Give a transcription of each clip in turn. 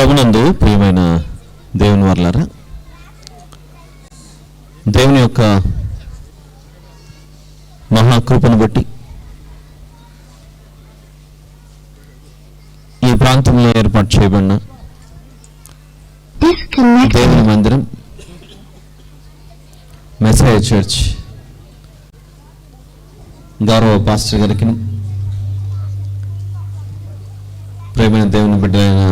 ప్రభునందు ప్రియమైన దేవుని వర్లారా, దేవుని యొక్క మహాకృపను బట్టి ఈ ప్రాంతంలో ఏర్పాటు చేయబడిన దేవుని మందిరం మెస్సయ చర్చ్ గౌరవ పాస్టర్ గారికి, ప్రియమైన దేవుని బిడ్డలైన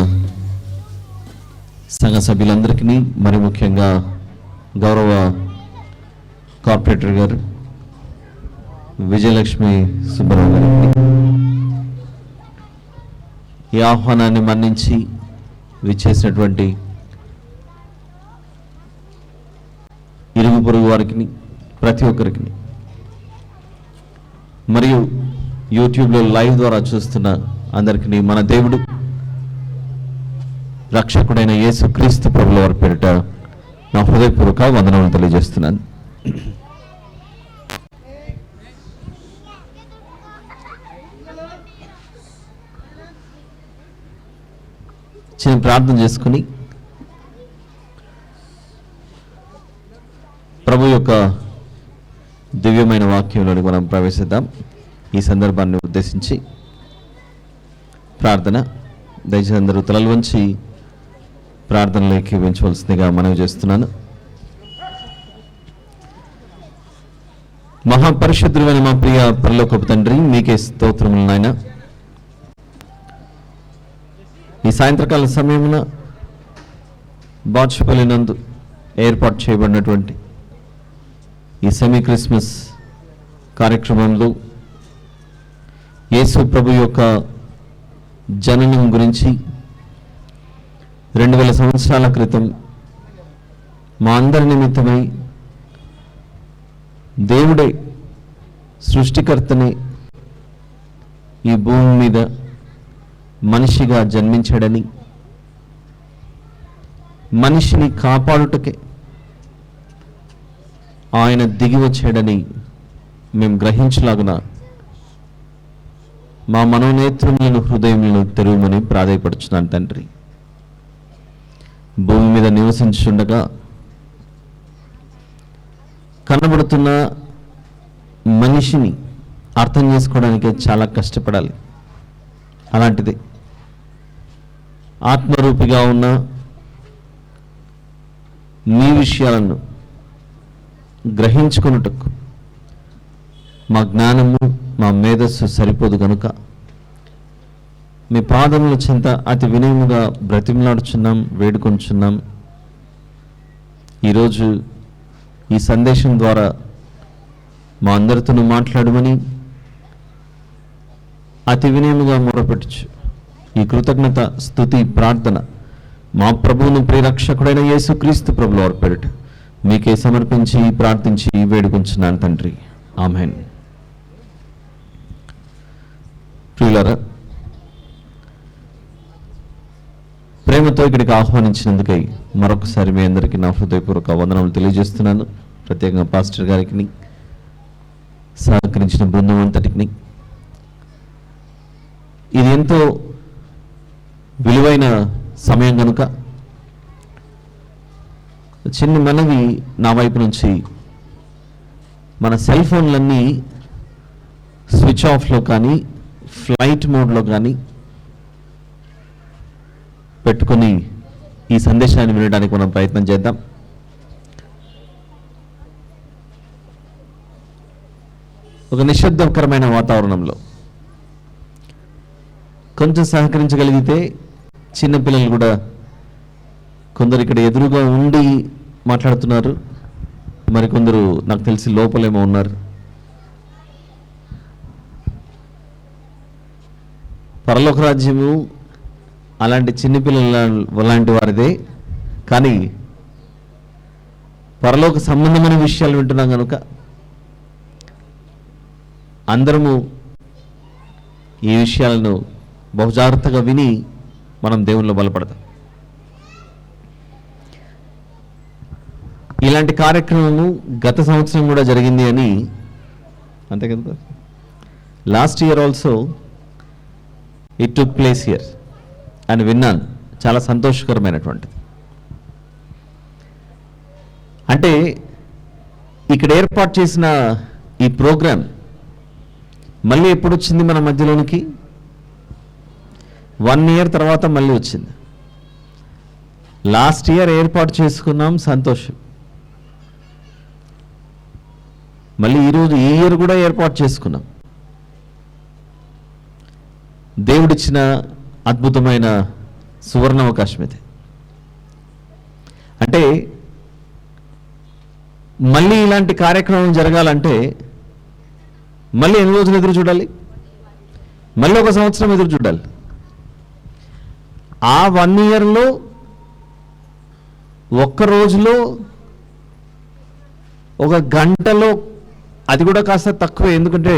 సంఘ సభ్యులందరికీ, మరి ముఖ్యంగా గౌరవ కార్పొరేటర్ గారు విజయలక్ష్మి సుబ్బారావు గారికి ఈ ఆహ్వానాన్ని మన్నించి విచ్చేసినటువంటి ఇరుగు పొరుగు వారికి, ప్రతి ఒక్కరికి, మరియు యూట్యూబ్లో లైవ్ ద్వారా చూస్తున్న అందరికీ మన దేవుడు రక్షకుడైన యేసుక్రీస్తు ప్రభుల వారి పేరిట నా హృదయపూర్వక వందనములు తెలియజేస్తున్నాను. చిన్న ప్రార్థన చేసుకుని ప్రభు యొక్క దివ్యమైన వాక్యంలోకి మనం ప్రవేశిద్దాం. ఈ సందర్భాన్ని ఉద్దేశించి ప్రార్థన. దయచేసి అందరూ తలలు వంచి ప్రార్థనలోకి వెంచవలసిందిగా మనవి చేస్తున్నాను. మహాపరిశుద్ధుడైన మా ప్రియ పరలోకపు తండ్రి, మీకే స్తోత్రములు నాయన. ఈ సాయంత్రకాల సమయమున బాచుపల్లి నందు ఏర్పాటు చేయబడినటువంటి ఈ సెమీ క్రిస్మస్ కార్యక్రమంలో యేసు ప్రభు యొక్క జననం గురించి 2000 సంవత్సరాల క్రితం మా అందరి నిమిత్తమై దేవుడే సృష్టికర్తని ఈ భూమి మీద మనిషిగా జన్మించాడని, మనిషిని కాపాడుటకే ఆయన దిగి వచ్చాడని మేము గ్రహించలాగున మా మనోనేత్రములను, హృదయములను తెరువమని ప్రాధేయపడుచున్నాను తండ్రి. భూమి మీద నివసించుండగా కనబడుతున్న మనిషిని అర్థం చేసుకోవడానికి చాలా కష్టపడాలి. అలాంటిది ఆత్మరూపిగా ఉన్న మీ విషయాలను గ్రహించుకొనుటకు మా జ్ఞానము, మా మేధస్సు సరిపోదు కనుక మీ పాదముల చెంత అతి వినయముగా బ్రతిమలాడుచున్నాం, వేడుకొంచున్నాం. ఈరోజు ఈ సందేశం ద్వారా మా అందరితోనూ మాట్లాడమని అతి వినయముగా మొరపెట్టుచు ఈ కృతజ్ఞత, స్తుతి, ప్రార్థన మా ప్రభువును ప్రియరక్షకుడైన యేసుక్రీస్తు ప్రభుల వారి పేరిట మీకే సమర్పించి ప్రార్థించి వేడుకొంచున్నాను తండ్రి. ఆమేన్. ప్రియులారా, ప్రేమతో ఇక్కడికి ఆహ్వానించినందుకై మరొకసారి మీ అందరికీ నా హృదయపూర్వక వందనములు తెలియజేస్తున్నాను. ప్రత్యేకంగా పాస్టర్ గారికి, సహకరించిన బృందం అంతటికి. ఇది ఎంతో విలువైన సమయం కనుక చిన్న మనవి నా వైపు నుంచి, మన సెల్ ఫోన్లన్నీ స్విచ్ ఆఫ్లో కానీ ఫ్లైట్ మోడ్లో కానీ పెట్టుకొని ఈ సందేశాన్ని వినడానికి మనం ప్రయత్నం చేద్దాం. ఒక నిశ్శబ్దకరమైన వాతావరణంలో కొంచెం సహకరించగలిగితే చిన్నపిల్లలు కూడా కొందరు ఇక్కడ ఎదురుగా ఉండి మాట్లాడుతున్నారు, మరికొందరు నాకు తెలిసి లోపలేమో ఉన్నారు. పరలోక రాజ్యము అలాంటి చిన్నపిల్లల అలాంటి వారిదే, కానీ పరలోక సంబంధమైన విషయాలు వింటున్నాం కనుక అందరము ఈ విషయాలను బహుజాగ్రత్తగా విని మనం దేవునిలో బలపడతాం. ఇలాంటి కార్యక్రమము గత సంవత్సరం కూడా జరిగింది అని, అంతే కదా, last year also it took place here అని విన్నాను. చాలా సంతోషకరమైనటువంటిది. అంటే ఇక్కడ ఏర్పాటు చేసిన ఈ ప్రోగ్రాం మళ్ళీ ఎప్పుడు వచ్చింది మన మధ్యలోనికి? 1 year తర్వాత మళ్ళీ వచ్చింది. లాస్ట్ ఇయర్ ఏర్పాటు చేసుకున్నాం, సంతోషం. మళ్ళీ ఈరోజు ఈ ఇయర్ కూడా ఏర్పాటు చేసుకున్నాం. దేవుడిచ్చిన అద్భుతమైన సువర్ణ అవకాశం ఇది. అంటే మళ్ళీ ఇలాంటి కార్యక్రమం జరగాలంటే మళ్ళీ ఎన్ని రోజులు ఎదురు చూడాలి? మళ్ళీ 1 సంవత్సరం ఎదురు చూడాలి. ఆ 1 yearలో ఒక్క రోజులో 1 గంటలో, అది కూడా కాస్త తక్కువే, ఎందుకంటే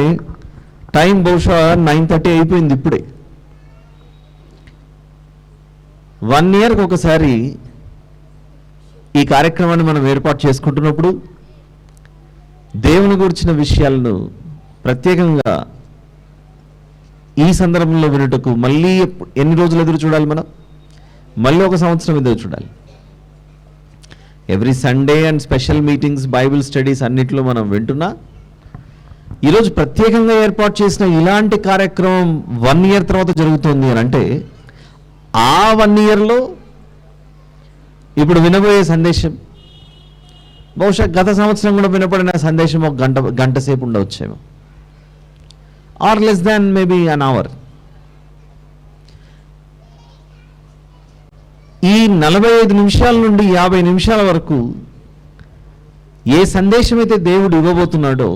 టైం బహుశా 9:30 అయిపోయింది ఇప్పుడే. 1 yearకి ఒకసారి ఈ కార్యక్రమాన్ని మనం ఏర్పాటు చేసుకుంటున్నప్పుడు దేవుని గురించిన విషయాలను ప్రత్యేకంగా ఈ సందర్భంలో వినుటకు మళ్ళీ ఎన్ని రోజులు ఎదురు చూడాలి? మనం మళ్ళీ 1 సంవత్సరం ఎదురు చూడాలి. Every Sunday and special meetings, Bible studies అన్నిట్లో మనం వింటున్నా, ఈరోజు ప్రత్యేకంగా ఏర్పాటు చేసిన ఇలాంటి కార్యక్రమం 1 year తర్వాత జరుగుతుంది అని అంటే ఆ 1 yearలో ఇప్పుడు వినబోయే సందేశం బహుశా గత సంవత్సరం కూడా వినపడిన సందేశం 1 గంట సేపు ఉండవచ్చేమో, or less than maybe an hour. ఈ 45 నిమిషాల నుండి 50 నిమిషాల వరకు ఏ సందేశం అయితే దేవుడు ఇవ్వబోతున్నాడో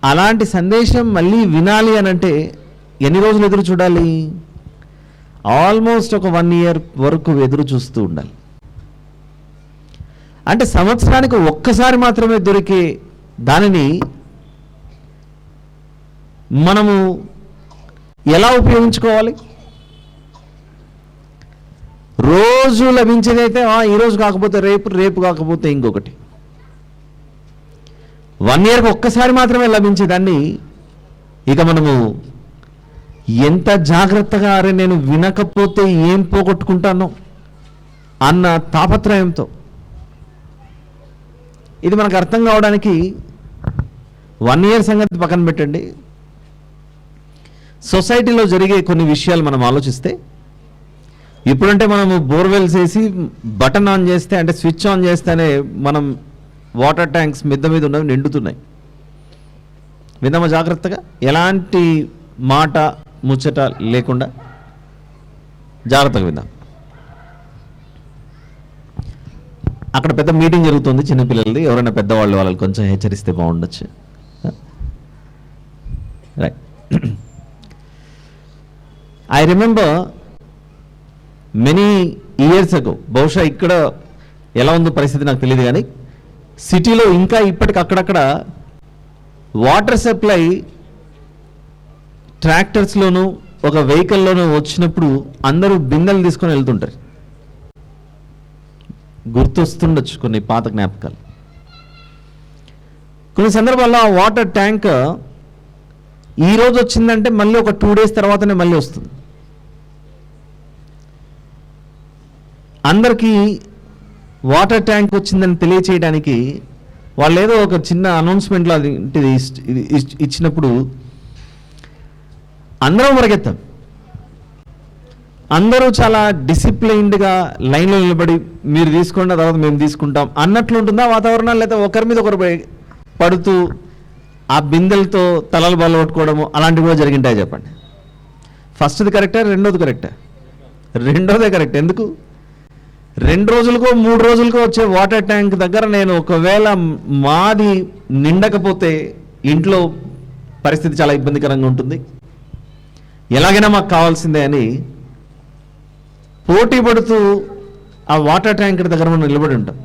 అలాంటి సందేశం మళ్ళీ వినాలి అని అంటే ఎన్ని రోజులు ఎదురు చూడాలి? ఆల్మోస్ట్ ఒక 1 year వరకు ఎదురు చూస్తూ ఉండాలి. అంటే సంవత్సరానికి ఒక్కసారి మాత్రమే దొరికే దానిని మనము ఎలా ఉపయోగించుకోవాలి? రోజు లభించేదైతే ఈరోజు కాకపోతే రేపు, రేపు కాకపోతే ఇంకొకటి. 1 yearకి ఒక్కసారి మాత్రమే లభించేదాన్ని ఇక మనము ఎంత జాగ్రత్తగా, అరే నేను వినకపోతే ఏం పోగొట్టుకుంటానో అన్న తాపత్రయంతో, ఇది మనకు అర్థం కావడానికి 1 year సంగతి పక్కన పెట్టండి, సొసైటీలో జరిగే కొన్ని విషయాలు మనం ఆలోచిస్తే, ఇప్పుడంటే మనము బోర్వెల్స్ వేసి బటన్ ఆన్ చేస్తే, అంటే స్విచ్ ఆన్ చేస్తేనే మనం వాటర్ ట్యాంక్స్ మిద్ద మీద ఉన్నవి నిండుతున్నాయి. విందామా జాగ్రత్తగా? ఎలాంటి మాట ముచ్చట లేకుండా జాగ్రత్తగా విందాం. అక్కడ పెద్ద మీటింగ్ జరుగుతుంది చిన్నపిల్లలది, ఎవరైనా పెద్దవాళ్ళు వాళ్ళని కొంచెం హెచ్చరిస్తే బాగుండొచ్చు. Right. I remember many years ago, బహుశా ఇక్కడ ఎలా ఉందో పరిస్థితి నాకు తెలియదు కానీ సిటీలో ఇంకా ఇప్పటికి అక్కడక్కడ వాటర్ సప్లై ట్రాక్టర్స్లోనూ ఒక వెహికల్లోనూ వచ్చినప్పుడు అందరూ బిందెలు తీసుకొని వెళ్తుంటారు. గుర్తొస్తుండొచ్చు కొన్ని పాత జ్ఞాపకాలు. కొన్ని సందర్భాల్లో ఆ వాటర్ ట్యాంక్ ఈరోజు వచ్చిందంటే మళ్ళీ ఒక 2 days తర్వాతనే మళ్ళీ వస్తుంది. అందరికీ వాటర్ ట్యాంక్ వచ్చిందని తెలియచేయడానికి వాళ్ళు ఏదో ఒక చిన్న అనౌన్స్మెంట్లో అది ఇచ్చినప్పుడు అందరం పరిగెత్తాం. అందరూ చాలా డిసిప్లైన్డ్గా లైన్లో నిలబడి మీరు తీసుకోండి తర్వాత మేము తీసుకుంటాం అన్నట్లు ఉంటుందా వాతావరణం? లేదా ఒకరి మీద ఒకరు పడుతూ ఆ బిందెలతో తలలు బల్ల కొట్టుకోవడము అలాంటివి కూడా జరిగింటాయి? చెప్పండి. ఫస్ట్ది కరెక్టా, రెండోది కరెక్టా? రెండోదే కరెక్ట్. ఎందుకు? 2 రోజులకో 3 రోజులకో వచ్చే వాటర్ ట్యాంక్ దగ్గర నేను ఒకవేళ మాది నిండకపోతే ఇంట్లో పరిస్థితి చాలా ఇబ్బందికరంగా ఉంటుంది, ఎలాగైనా మాకు కావాల్సిందే అని పోటీ పడుతూ ఆ వాటర్ ట్యాంక్ దగ్గర మనం నిలబడి ఉంటాం.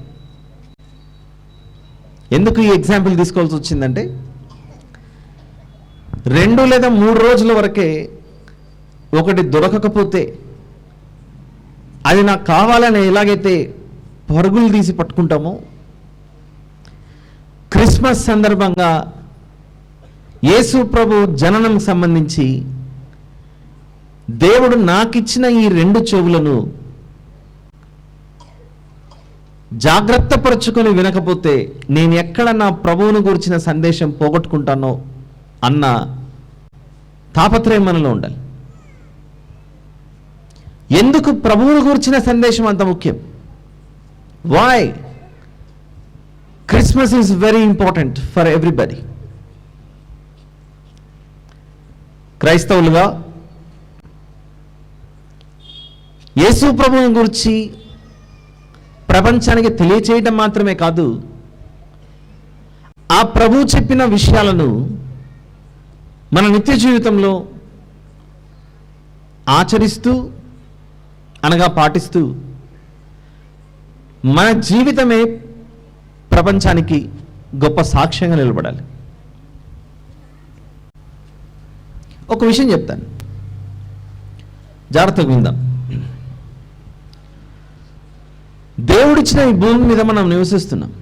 ఎందుకు ఈ ఎగ్జాంపుల్ తీసుకోవాల్సి వచ్చిందంటే 2 లేదా 3 రోజుల వరకే ఒకటి దొరకకపోతే అది నాకు కావాలని ఎలాగైతే పరుగులు తీసి పట్టుకుంటామో, క్రిస్మస్ సందర్భంగా యేసు ప్రభు జననం సంబంధించి దేవుడు నాకిచ్చిన ఈ 2 చెవులను జాగ్రత్త పరుచుకొని వినకపోతే నేను ఎక్కడ నా ప్రభువును గురించిన సందేశం పోగొట్టుకుంటానో అన్న తాపత్రయం మనలో ఉండాలి. ఎందుకు ప్రభువును గురించిన సందేశం అంత ముఖ్యం? Why Christmas is very important for everybody. క్రైస్తవులుగా యేసు ప్రభువుని గురించి ప్రపంచానికి తెలియచేయడం మాత్రమే కాదు, ఆ ప్రభువు చెప్పిన విషయాలను మన నిత్య జీవితంలో ఆచరిస్తూ అనగా పాటిస్తూ మన జీవితమే ప్రపంచానికి గొప్ప సాక్ష్యంగా నిలబడాలి. ఒక విషయం చెప్తాను, జాగ్రత్తగా విందాం. దేవుడిచ్చిన ఈ భూమి మీద మనం నివసిస్తున్నాం.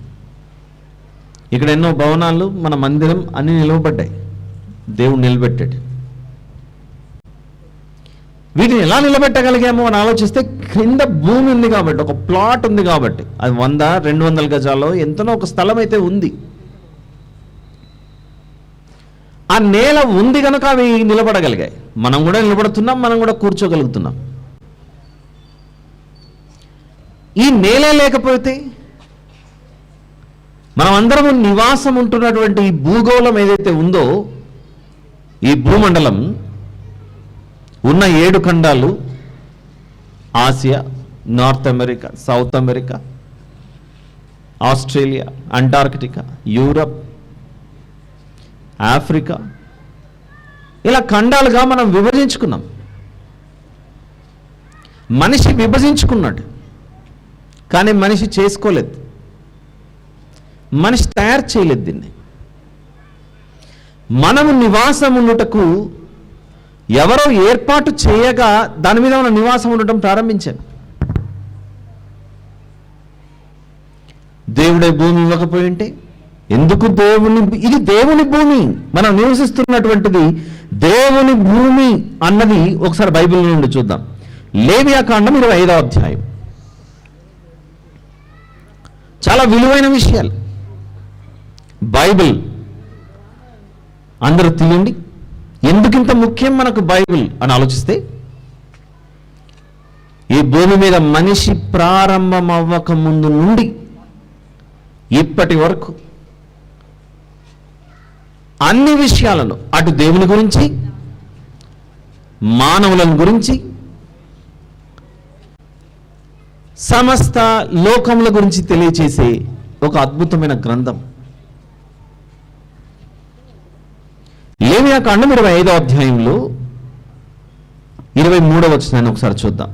ఇక్కడ ఎన్నో భవనాలు, మన మందిరం అన్ని నిలవబడ్డాయి. దేవుడు నిలబెట్టాడు. వీటిని ఎలా నిలబెట్టగలిగామో అని ఆలోచిస్తే క్రింద భూమి ఉంది కాబట్టి, ఒక ప్లాట్ ఉంది కాబట్టి, అది 100-200 గజాల్లో ఎంతనో ఒక స్థలం అయితే ఉంది. ఆ నేల ఉంది కనుక అవి నిలబడగలిగాయి. మనం కూడా నిలబడుతున్నాం, మనం కూడా కూర్చోగలుగుతున్నాం. ఈ నేల లేకపోతే మనం అందరము నివాసం ఉంటున్నటువంటి ఈ భూగోళం ఏదైతే ఉందో, ఈ భూమండలం ఉన్న 7 ఖండాలు, Asia, North America, South America, Australia, Antarctica, Europe, Africa, ఇలా ఖండాలుగా మనం విభజించుకున్నాం. మనిషి విభజించుకున్నాడు, కానీ మనిషి చేసుకోలేదు. మనిషి తయారు చేయలేదు దీన్ని. మనము నివాసం ఉండుటకు ఎవరో ఏర్పాటు చేయగా దాని మీద మనం నివాసం ఉండటం ప్రారంభించాను. దేవుడే భూమి ఇవ్వకపోయి ఉంటే ఎందుకు ఇది దేవుని భూమి, మనం నివసిస్తున్నటువంటిది దేవుని భూమి అన్నది ఒకసారి బైబిల్ నుండి చూద్దాం. లేవియాకాండం 25వ అధ్యాయం. చాలా విలువైన విషయాలు. బైబిల్ అందరూ తీయండి. ఎందుకింత ముఖ్యం మనకు బైబిల్ అని ఆలోచిస్తే, ఈ భూమి మీద మనిషి ప్రారంభం అవ్వక ముందు నుండి ఇప్పటి వరకు అన్ని విషయాలను, అటు దేవుని గురించి, మానవులను గురించి, సమస్త లోకముల గురించి తెలియచేసే ఒక అద్భుతమైన గ్రంథం లేవియాకాండం 25వ అధ్యాయంలో 23వ వచనాన్ని ఒకసారి చూద్దాం.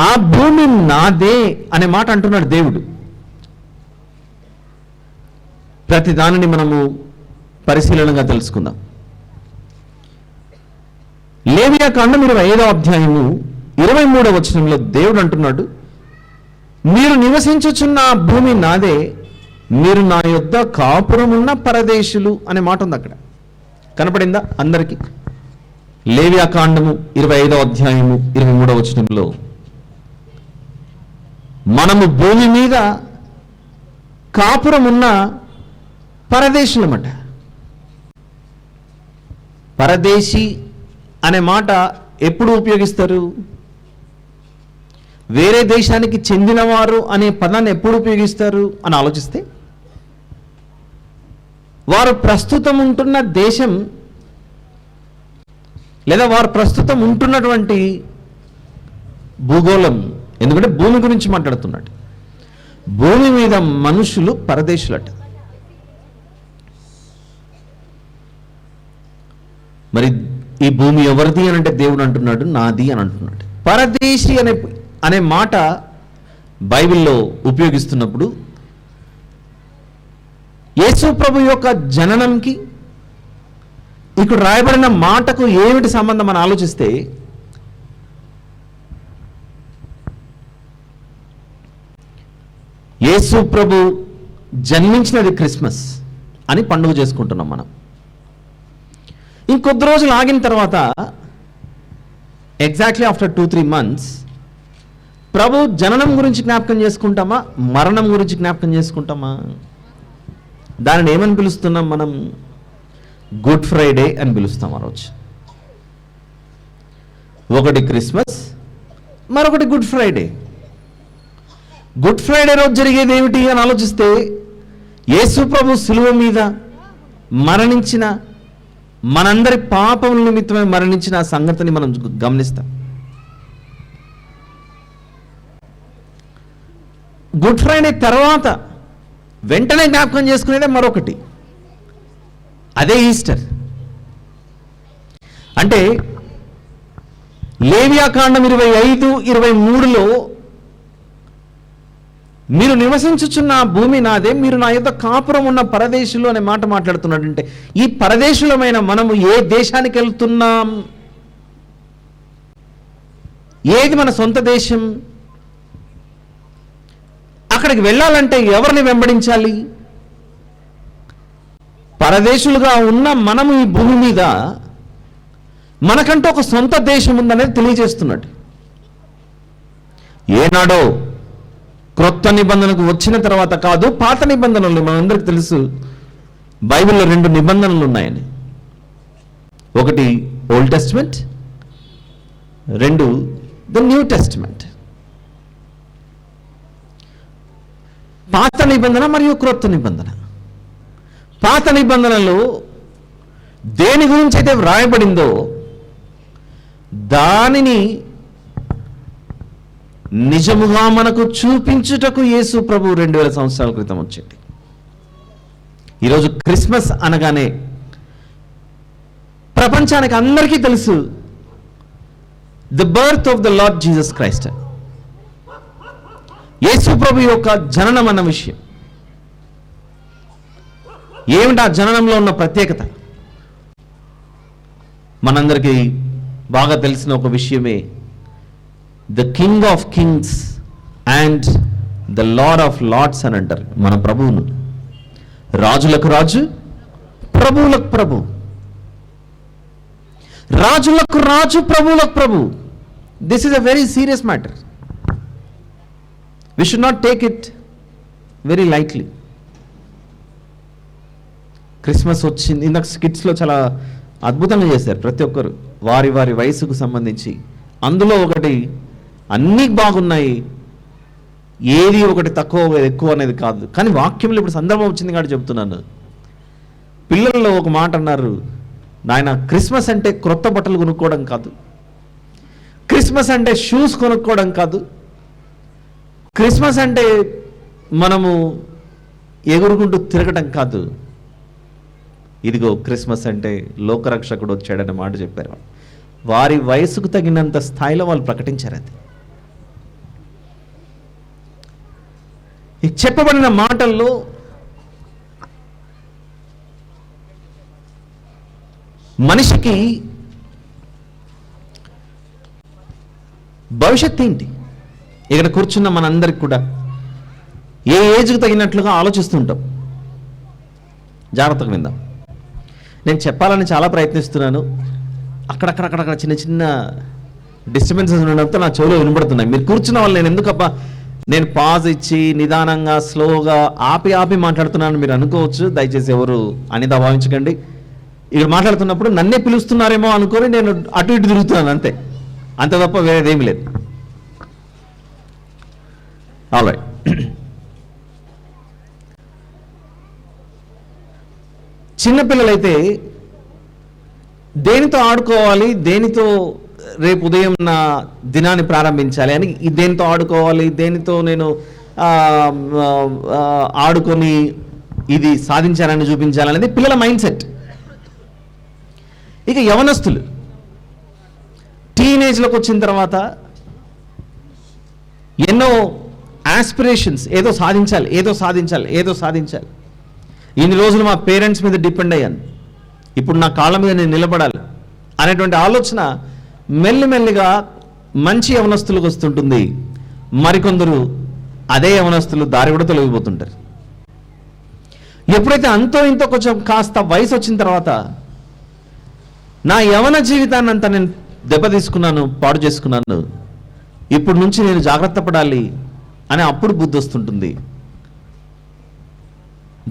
ఆ భూమి నాదే అనే మాట అంటున్నాడు దేవుడు. ప్రతి దానిని మనము పరిశీలనగా తెలుసుకుందాం. లేవియాకాండం 25వ అధ్యాయము 23వ వచనంలో దేవుడు అంటున్నాడు, మీరు నివసించుచున్న ఆ భూమి నాదే, మీరు నా యొద్ద కాపురమున్న పరదేశులు అనే మాట ఉంది అక్కడ. కనపడిందా అందరికీ? లేవియాకాండము 25వ అధ్యాయము 23వ వచనంలో మనము భూమి మీద కాపురమున్న పరదేశులమాట. పరదేశీ అనే మాట ఎప్పుడు ఉపయోగిస్తారు? వేరే దేశానికి చెందినవారు అనే పదాన్ని ఎప్పుడు ఉపయోగిస్తారు అని ఆలోచిస్తే, వారు ప్రస్తుతం ఉంటున్న దేశం లేదా వారు ప్రస్తుతం ఉంటున్నటువంటి భూగోళం, ఎందుకంటే భూమి గురించి మాట్లాడుతున్నాడు. భూమి మీద మనుషులు పరదేశులట. మరి ఈ భూమి ఎవరిది అని అంటే దేవుడు అంటున్నాడు నాది అని అంటున్నాడు. పరదేశీ అనే మాట బైబిల్లో ఉపయోగిస్తున్నప్పుడు యేసు ప్రభు యొక్క జననంకి ఇక్కడ రాయబడిన మాటకు ఏమిటి సంబంధం అని ఆలోచిస్తే, యేసు ప్రభు జన్మించినది క్రిస్మస్ అని పండుగ చేసుకుంటున్నాం మనం. ఇంకొద్ది రోజులు ఆగిన తర్వాత ఎగ్జాక్ట్లీ ఆఫ్టర్ 2-3 months ప్రభు జననం గురించి జ్ఞాపకం చేసుకుంటామా, మరణం గురించి జ్ఞాపకం చేసుకుంటామా? దానిని ఏమని పిలుస్తున్నాం మనం? గుడ్ ఫ్రైడే అని పిలుస్తాం. ఆ రోజు ఒకటి క్రిస్మస్, మరొకటి గుడ్ ఫ్రైడే. గుడ్ ఫ్రైడే రోజు జరిగేది ఏమిటి అని ఆలోచిస్తే, యేసు ప్రభు శిలువ మీద మరణించిన, మనందరి పాపముల నిమిత్తమై మరణించిన ఆ సంగతిని మనం గమనిస్తాం. గుడ్ ఫ్రైడే తర్వాత వెంటనే జ్ఞాపకం చేసుకునేదే మరొకటి, అదే ఈస్టర్. అంటే లేవియాకాండం 25-23లో మీరు నివసించుచున్న భూమి నాదే, మీరు నా యొద్ద కాపురం ఉన్న పరదేశులు అనే మాట మాట్లాడుతున్నాడు. అంటే ఈ పరదేశులమైన మనము ఏ దేశానికి వెళ్తున్నాం? ఏది మన సొంత దేశం? అక్కడికి వెళ్ళాలంటే ఎవరిని వెంబడించాలి? పరదేశులుగా ఉన్న మనము ఈ భూమి మీద మనకంటూ ఒక సొంత దేశం ఉందనేది తెలియజేస్తున్నాడు. ఏనాడో క్రొత్త నిబంధనకు వచ్చిన తర్వాత కాదు, పాత నిబంధనలు మనందరికీ తెలుసు. బైబిల్లో 2 నిబంధనలు ఉన్నాయని. ఒకటి old testament, 2 the new testament. పాత నిబంధన మరియు క్రొత్త నిబంధన. పాత నిబంధనలో దేని గురించి అయితే వ్రాయబడిందో దానిని నిజముగా మనకు చూపించుటకు యేసు ప్రభు 2000 సంవత్సరాల క్రితం వచ్చింది. ఈరోజు క్రిస్మస్ అనగానే ప్రపంచానికి అందరికీ తెలుసు, the birth of the Lord Jesus Christ, Yesu ప్రభు యొక్క జననం అన్న విషయం. ఏమిటి ఆ జననంలో ఉన్న ప్రత్యేకత? మనందరికీ బాగా తెలిసిన ఒక విషయమే, the king of kings and the lord of lords అని అంటారు మన ప్రభువును. రాజులకు రాజు, ప్రభువులకు ప్రభు. రాజులకు రాజు, ప్రభువులకు ప్రభు. This is a very serious matter. We should not take it very lightly. Christmas వచ్చింది, ఇందాక స్కిట్స్లో చాలా అద్భుతంగా చేశారు ప్రతి ఒక్కరు వారి వారి వయసుకు సంబంధించి. అందులో ఒకటి అన్నీ బాగున్నాయి, ఏది ఒకటి తక్కువ ఎక్కువ అనేది కాదు. కానీ వాక్యంలో ఇప్పుడు సందర్భం వచ్చింది కాబట్టి చెప్తున్నాను. పిల్లల్లో ఒక మాట అన్నారు, నాయన క్రిస్మస్ అంటే క్రొత్త బట్టలు కొనుక్కోవడం కాదు, క్రిస్మస్ అంటే షూస్ కొనుక్కోవడం కాదు, క్రిస్మస్ అంటే మనము ఎగురుకుంటూ తిరగడం కాదు. ఇదిగో క్రిస్మస్ అంటే లోకరక్షకుడు వచ్చాడన్న మాట చెప్పారు. వారి వయసుకు తగినంత స్థాయిలో వాళ్ళు ప్రకటించారు. అది ఈ చెప్పబడిన మాటల్లో మనిషికి భవిష్యత్తు ఏంటి? ఇక్కడ కూర్చున్న మనందరికి కూడా ఏ ఏజ్కి తగినట్లుగా ఆలోచిస్తుంటాం. జాగ్రత్తగా విందాం. నేను చెప్పాలని చాలా ప్రయత్నిస్తున్నాను, అక్కడక్కడ చిన్న చిన్న డిస్టర్బెన్సెస్ ఉండడంతో నా చెవులో వినబడుతున్నాయి. మీరు కూర్చున్న వాళ్ళు నేను ఎందుకబ్బా నేను పాజ్ ఇచ్చి నిదానంగా స్లోగా ఆపి మాట్లాడుతున్నాను మీరు అనుకోవచ్చు. దయచేసి ఎవరు అనిదా భావించకండి. ఇక్కడ మాట్లాడుతున్నప్పుడు నన్నే పిలుస్తున్నారేమో అనుకొని నేను అటు ఇటు తిరుగుతున్నాను, అంతే తప్ప వేరేదేమీ లేదు. ఆల్రైట్. చిన్నపిల్లలైతే దేనితో ఆడుకోవాలి, దేనితో రేపు ఉదయం నా దినాన్ని ప్రారంభించాలి అని, దేనితో ఆడుకోవాలి, దేనితో నేను ఆడుకొని ఇది సాధించాలని చూపించాలనేది పిల్లల మైండ్ సెట్. ఇక యవనస్తులు టీనేజ్లోకి వచ్చిన తర్వాత ఎన్నో ఆస్పిరేషన్స్, ఏదో సాధించాలి. ఇన్ని రోజులు మా పేరెంట్స్ మీద డిపెండ్ అయ్యాను, ఇప్పుడు నా కాళ్ళ మీద నేను నిలబడాలి అనేటువంటి ఆలోచన మెల్లిమెల్లిగా మంచి యవనస్తులకు వస్తుంటుంది. మరికొందరు అదే యవనస్తులు దారి కూడా తొలగిపోతుంటారు. ఎప్పుడైతే అంతో ఇంతో కొంచెం కాస్త వయసు వచ్చిన తర్వాత నా యవన జీవితాన్ని అంతా నేను దెబ్బ తీసుకున్నాను, పాడు చేసుకున్నాను, ఇప్పుడు నుంచి నేను జాగ్రత్త పడాలి అని అప్పుడు బుద్ధి వస్తుంటుంది.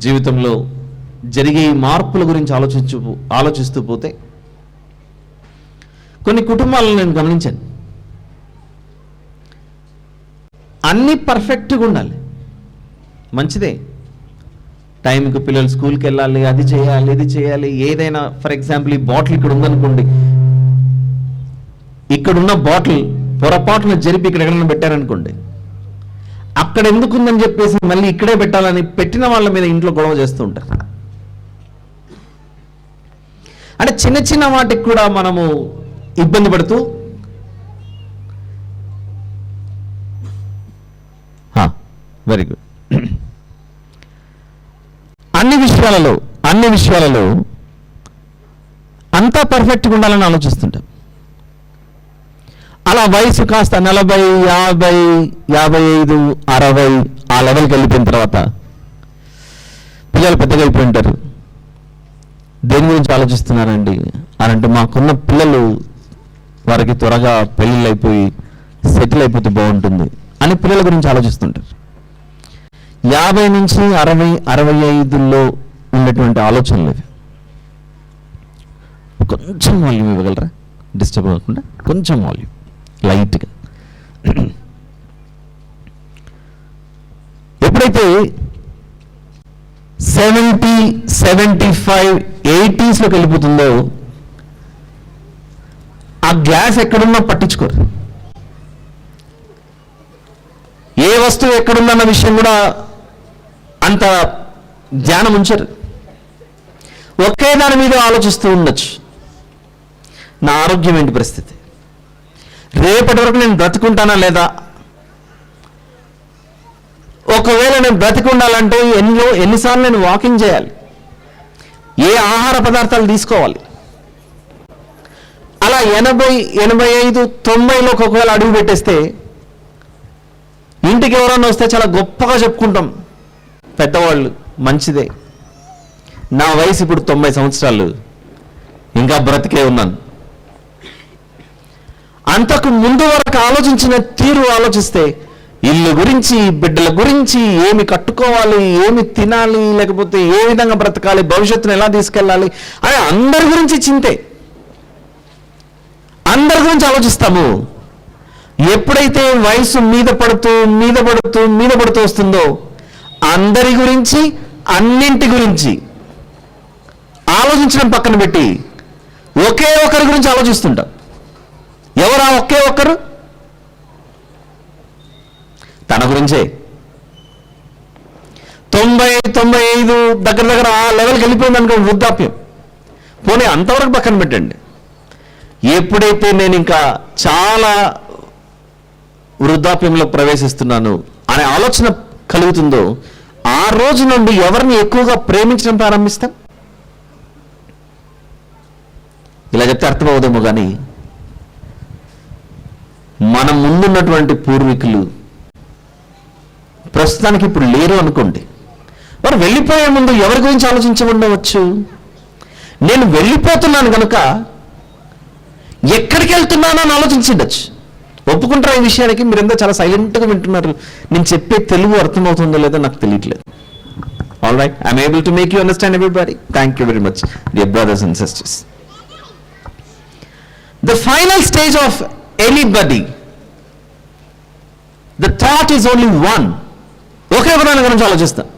జీవితంలో జరిగే ఈ మార్పుల గురించి ఆలోచిస్తూ పోతే కొన్ని కుటుంబాలను నేను గమనించాను. అన్నీ పర్ఫెక్ట్గా ఉండాలి, మంచిదే. టైంకి పిల్లలు స్కూల్కి వెళ్ళాలి, అది చేయాలి, ఇది చేయాలి. ఏదైనా ఫర్ ఎగ్జాంపుల్ ఈ బాటిల్ ఇక్కడ ఉందనుకోండి, ఇక్కడున్న బాటిల్ పొరపాటున జరిపి ఇక్కడ ఎక్కడైనా పెట్టారనుకోండి, అక్కడ ఎందుకు ఉందని చెప్పేసి మళ్ళీ ఇక్కడే పెట్టాలని పెట్టిన వాళ్ళ మీద ఇంట్లో గొడవ చేస్తూ ఉంటారు. అంటే చిన్న చిన్న వాటికి కూడా మనము ఇబ్బంది పడుతూ వెరీ గుడ్ అన్ని విషయాలలో అంతా పర్ఫెక్ట్గా ఉండాలని ఆలోచిస్తుంటాం. అలా వయసు కాస్త 40, 50, 55, 60 ఆ లెవెల్కి వెళ్ళిపోయిన తర్వాత పిల్లలు పెద్దగా అయిపోయి ఉంటారు. దేని గురించి ఆలోచిస్తున్నారండి అని అంటే, మాకున్న పిల్లలు వారికి త్వరగా పెళ్ళిళ్ళు అయిపోయి సెటిల్ అయిపోతే బాగుంటుంది అని పిల్లల గురించి ఆలోచిస్తుంటారు. 50 నుంచి 60, 65లో ఉండేటువంటి ఆలోచనలు ఇవి. కొంచెం వాల్యూమ్ ఇవ్వగలరా, డిస్టర్బ్ అవ్వకుండా? కొంచెం వాల్యూమ్ లైట్గా. ఎప్పుడైతే 70, 75, 80sలోకి వెళ్ళిపోతుందో ఆ గ్యాస్ ఎక్కడున్నా పట్టించుకోరు. ఏ వస్తువు ఎక్కడుందన్న విషయం కూడా అంత ధ్యానం ఉంచరు. ఒకే దాని మీద ఆలోచిస్తూ ఉండొచ్చు. నా ఆరోగ్యం ఏంటి పరిస్థితి, రేపటి వరకు నేను బ్రతికుంటానా లేదా, ఒకవేళ నేను బ్రతికి ఉండాలంటే ఎన్నిసార్లు నేను వాకింగ్ చేయాలి, ఏ ఆహార పదార్థాలు తీసుకోవాలి. అలా 80, 85, 90లోకి ఒకవేళ అడుగు పెట్టేస్తే ఇంటికి ఎవరన్నా వస్తే చాలా గొప్పగా చెప్పుకుంటాం పెద్దవాళ్ళు, మంచిదే. నా వయసు ఇప్పుడు 90 సంవత్సరాలు, ఇంకా బ్రతికే ఉన్నాను. అంతకు ముందు వరకు ఆలోచించిన తీరు ఆలోచిస్తే ఇల్లు గురించి, బిడ్డల గురించి, ఏమి కట్టుకోవాలి, ఏమి తినాలి, లేకపోతే ఏ విధంగా బ్రతకాలి, భవిష్యత్తును ఎలా తీసుకెళ్ళాలి అని అందరి గురించి చింతే, అందరి గురించి ఆలోచిస్తాము. ఎప్పుడైతే వయసు మీద పడుతూ వస్తుందో అందరి గురించి, అన్నింటి గురించి ఆలోచించడం పక్కన పెట్టి ఒకే ఒకరి గురించి ఆలోచిస్తుంటాం. ఎవరా ఒకే ఒక్కరు? తన గురించే. 90, 95 దగ్గర ఆ లెవెల్కి వెళ్ళిపోయింది అనుకో వృద్ధాప్యం. పోనీ అంతవరకు పక్కన పెట్టండి. ఎప్పుడైతే నేను ఇంకా చాలా వృద్ధాప్యంలో ప్రవేశిస్తున్నాను అనే ఆలోచన కలుగుతుందో ఆ రోజు నుండి ఎవరిని ఎక్కువగా ప్రేమించడం ప్రారంభిస్తాం. ఇలా చెప్తే అర్థమవుదేమో కానీ మన ముందున్నటువంటి పూర్వీకులు ప్రస్తుతానికి ఇప్పుడు లేరు అనుకోండి, వారు వెళ్ళిపోయే ముందు ఎవరి గురించి ఆలోచించబడవచ్చు. నేను వెళ్ళిపోతున్నాను కనుక ఎక్కడికి వెళ్తున్నానో అని ఆలోచించవచ్చు. ఒప్పుకుంటారా ఈ విషయానికి? మీరంతా చాలా సైలెంట్గా వింటున్నారు. నేను చెప్పే తెలుగు అర్థమవుతుందో లేదో నాకు తెలియట్లేదు. All right, I'm able to make you understand everybody. Thank you very much dear brothers and sisters. The final stage of anybody, the thought is only one. ఒకే ఒకదాని గురించి ఆలోచిస్తాను.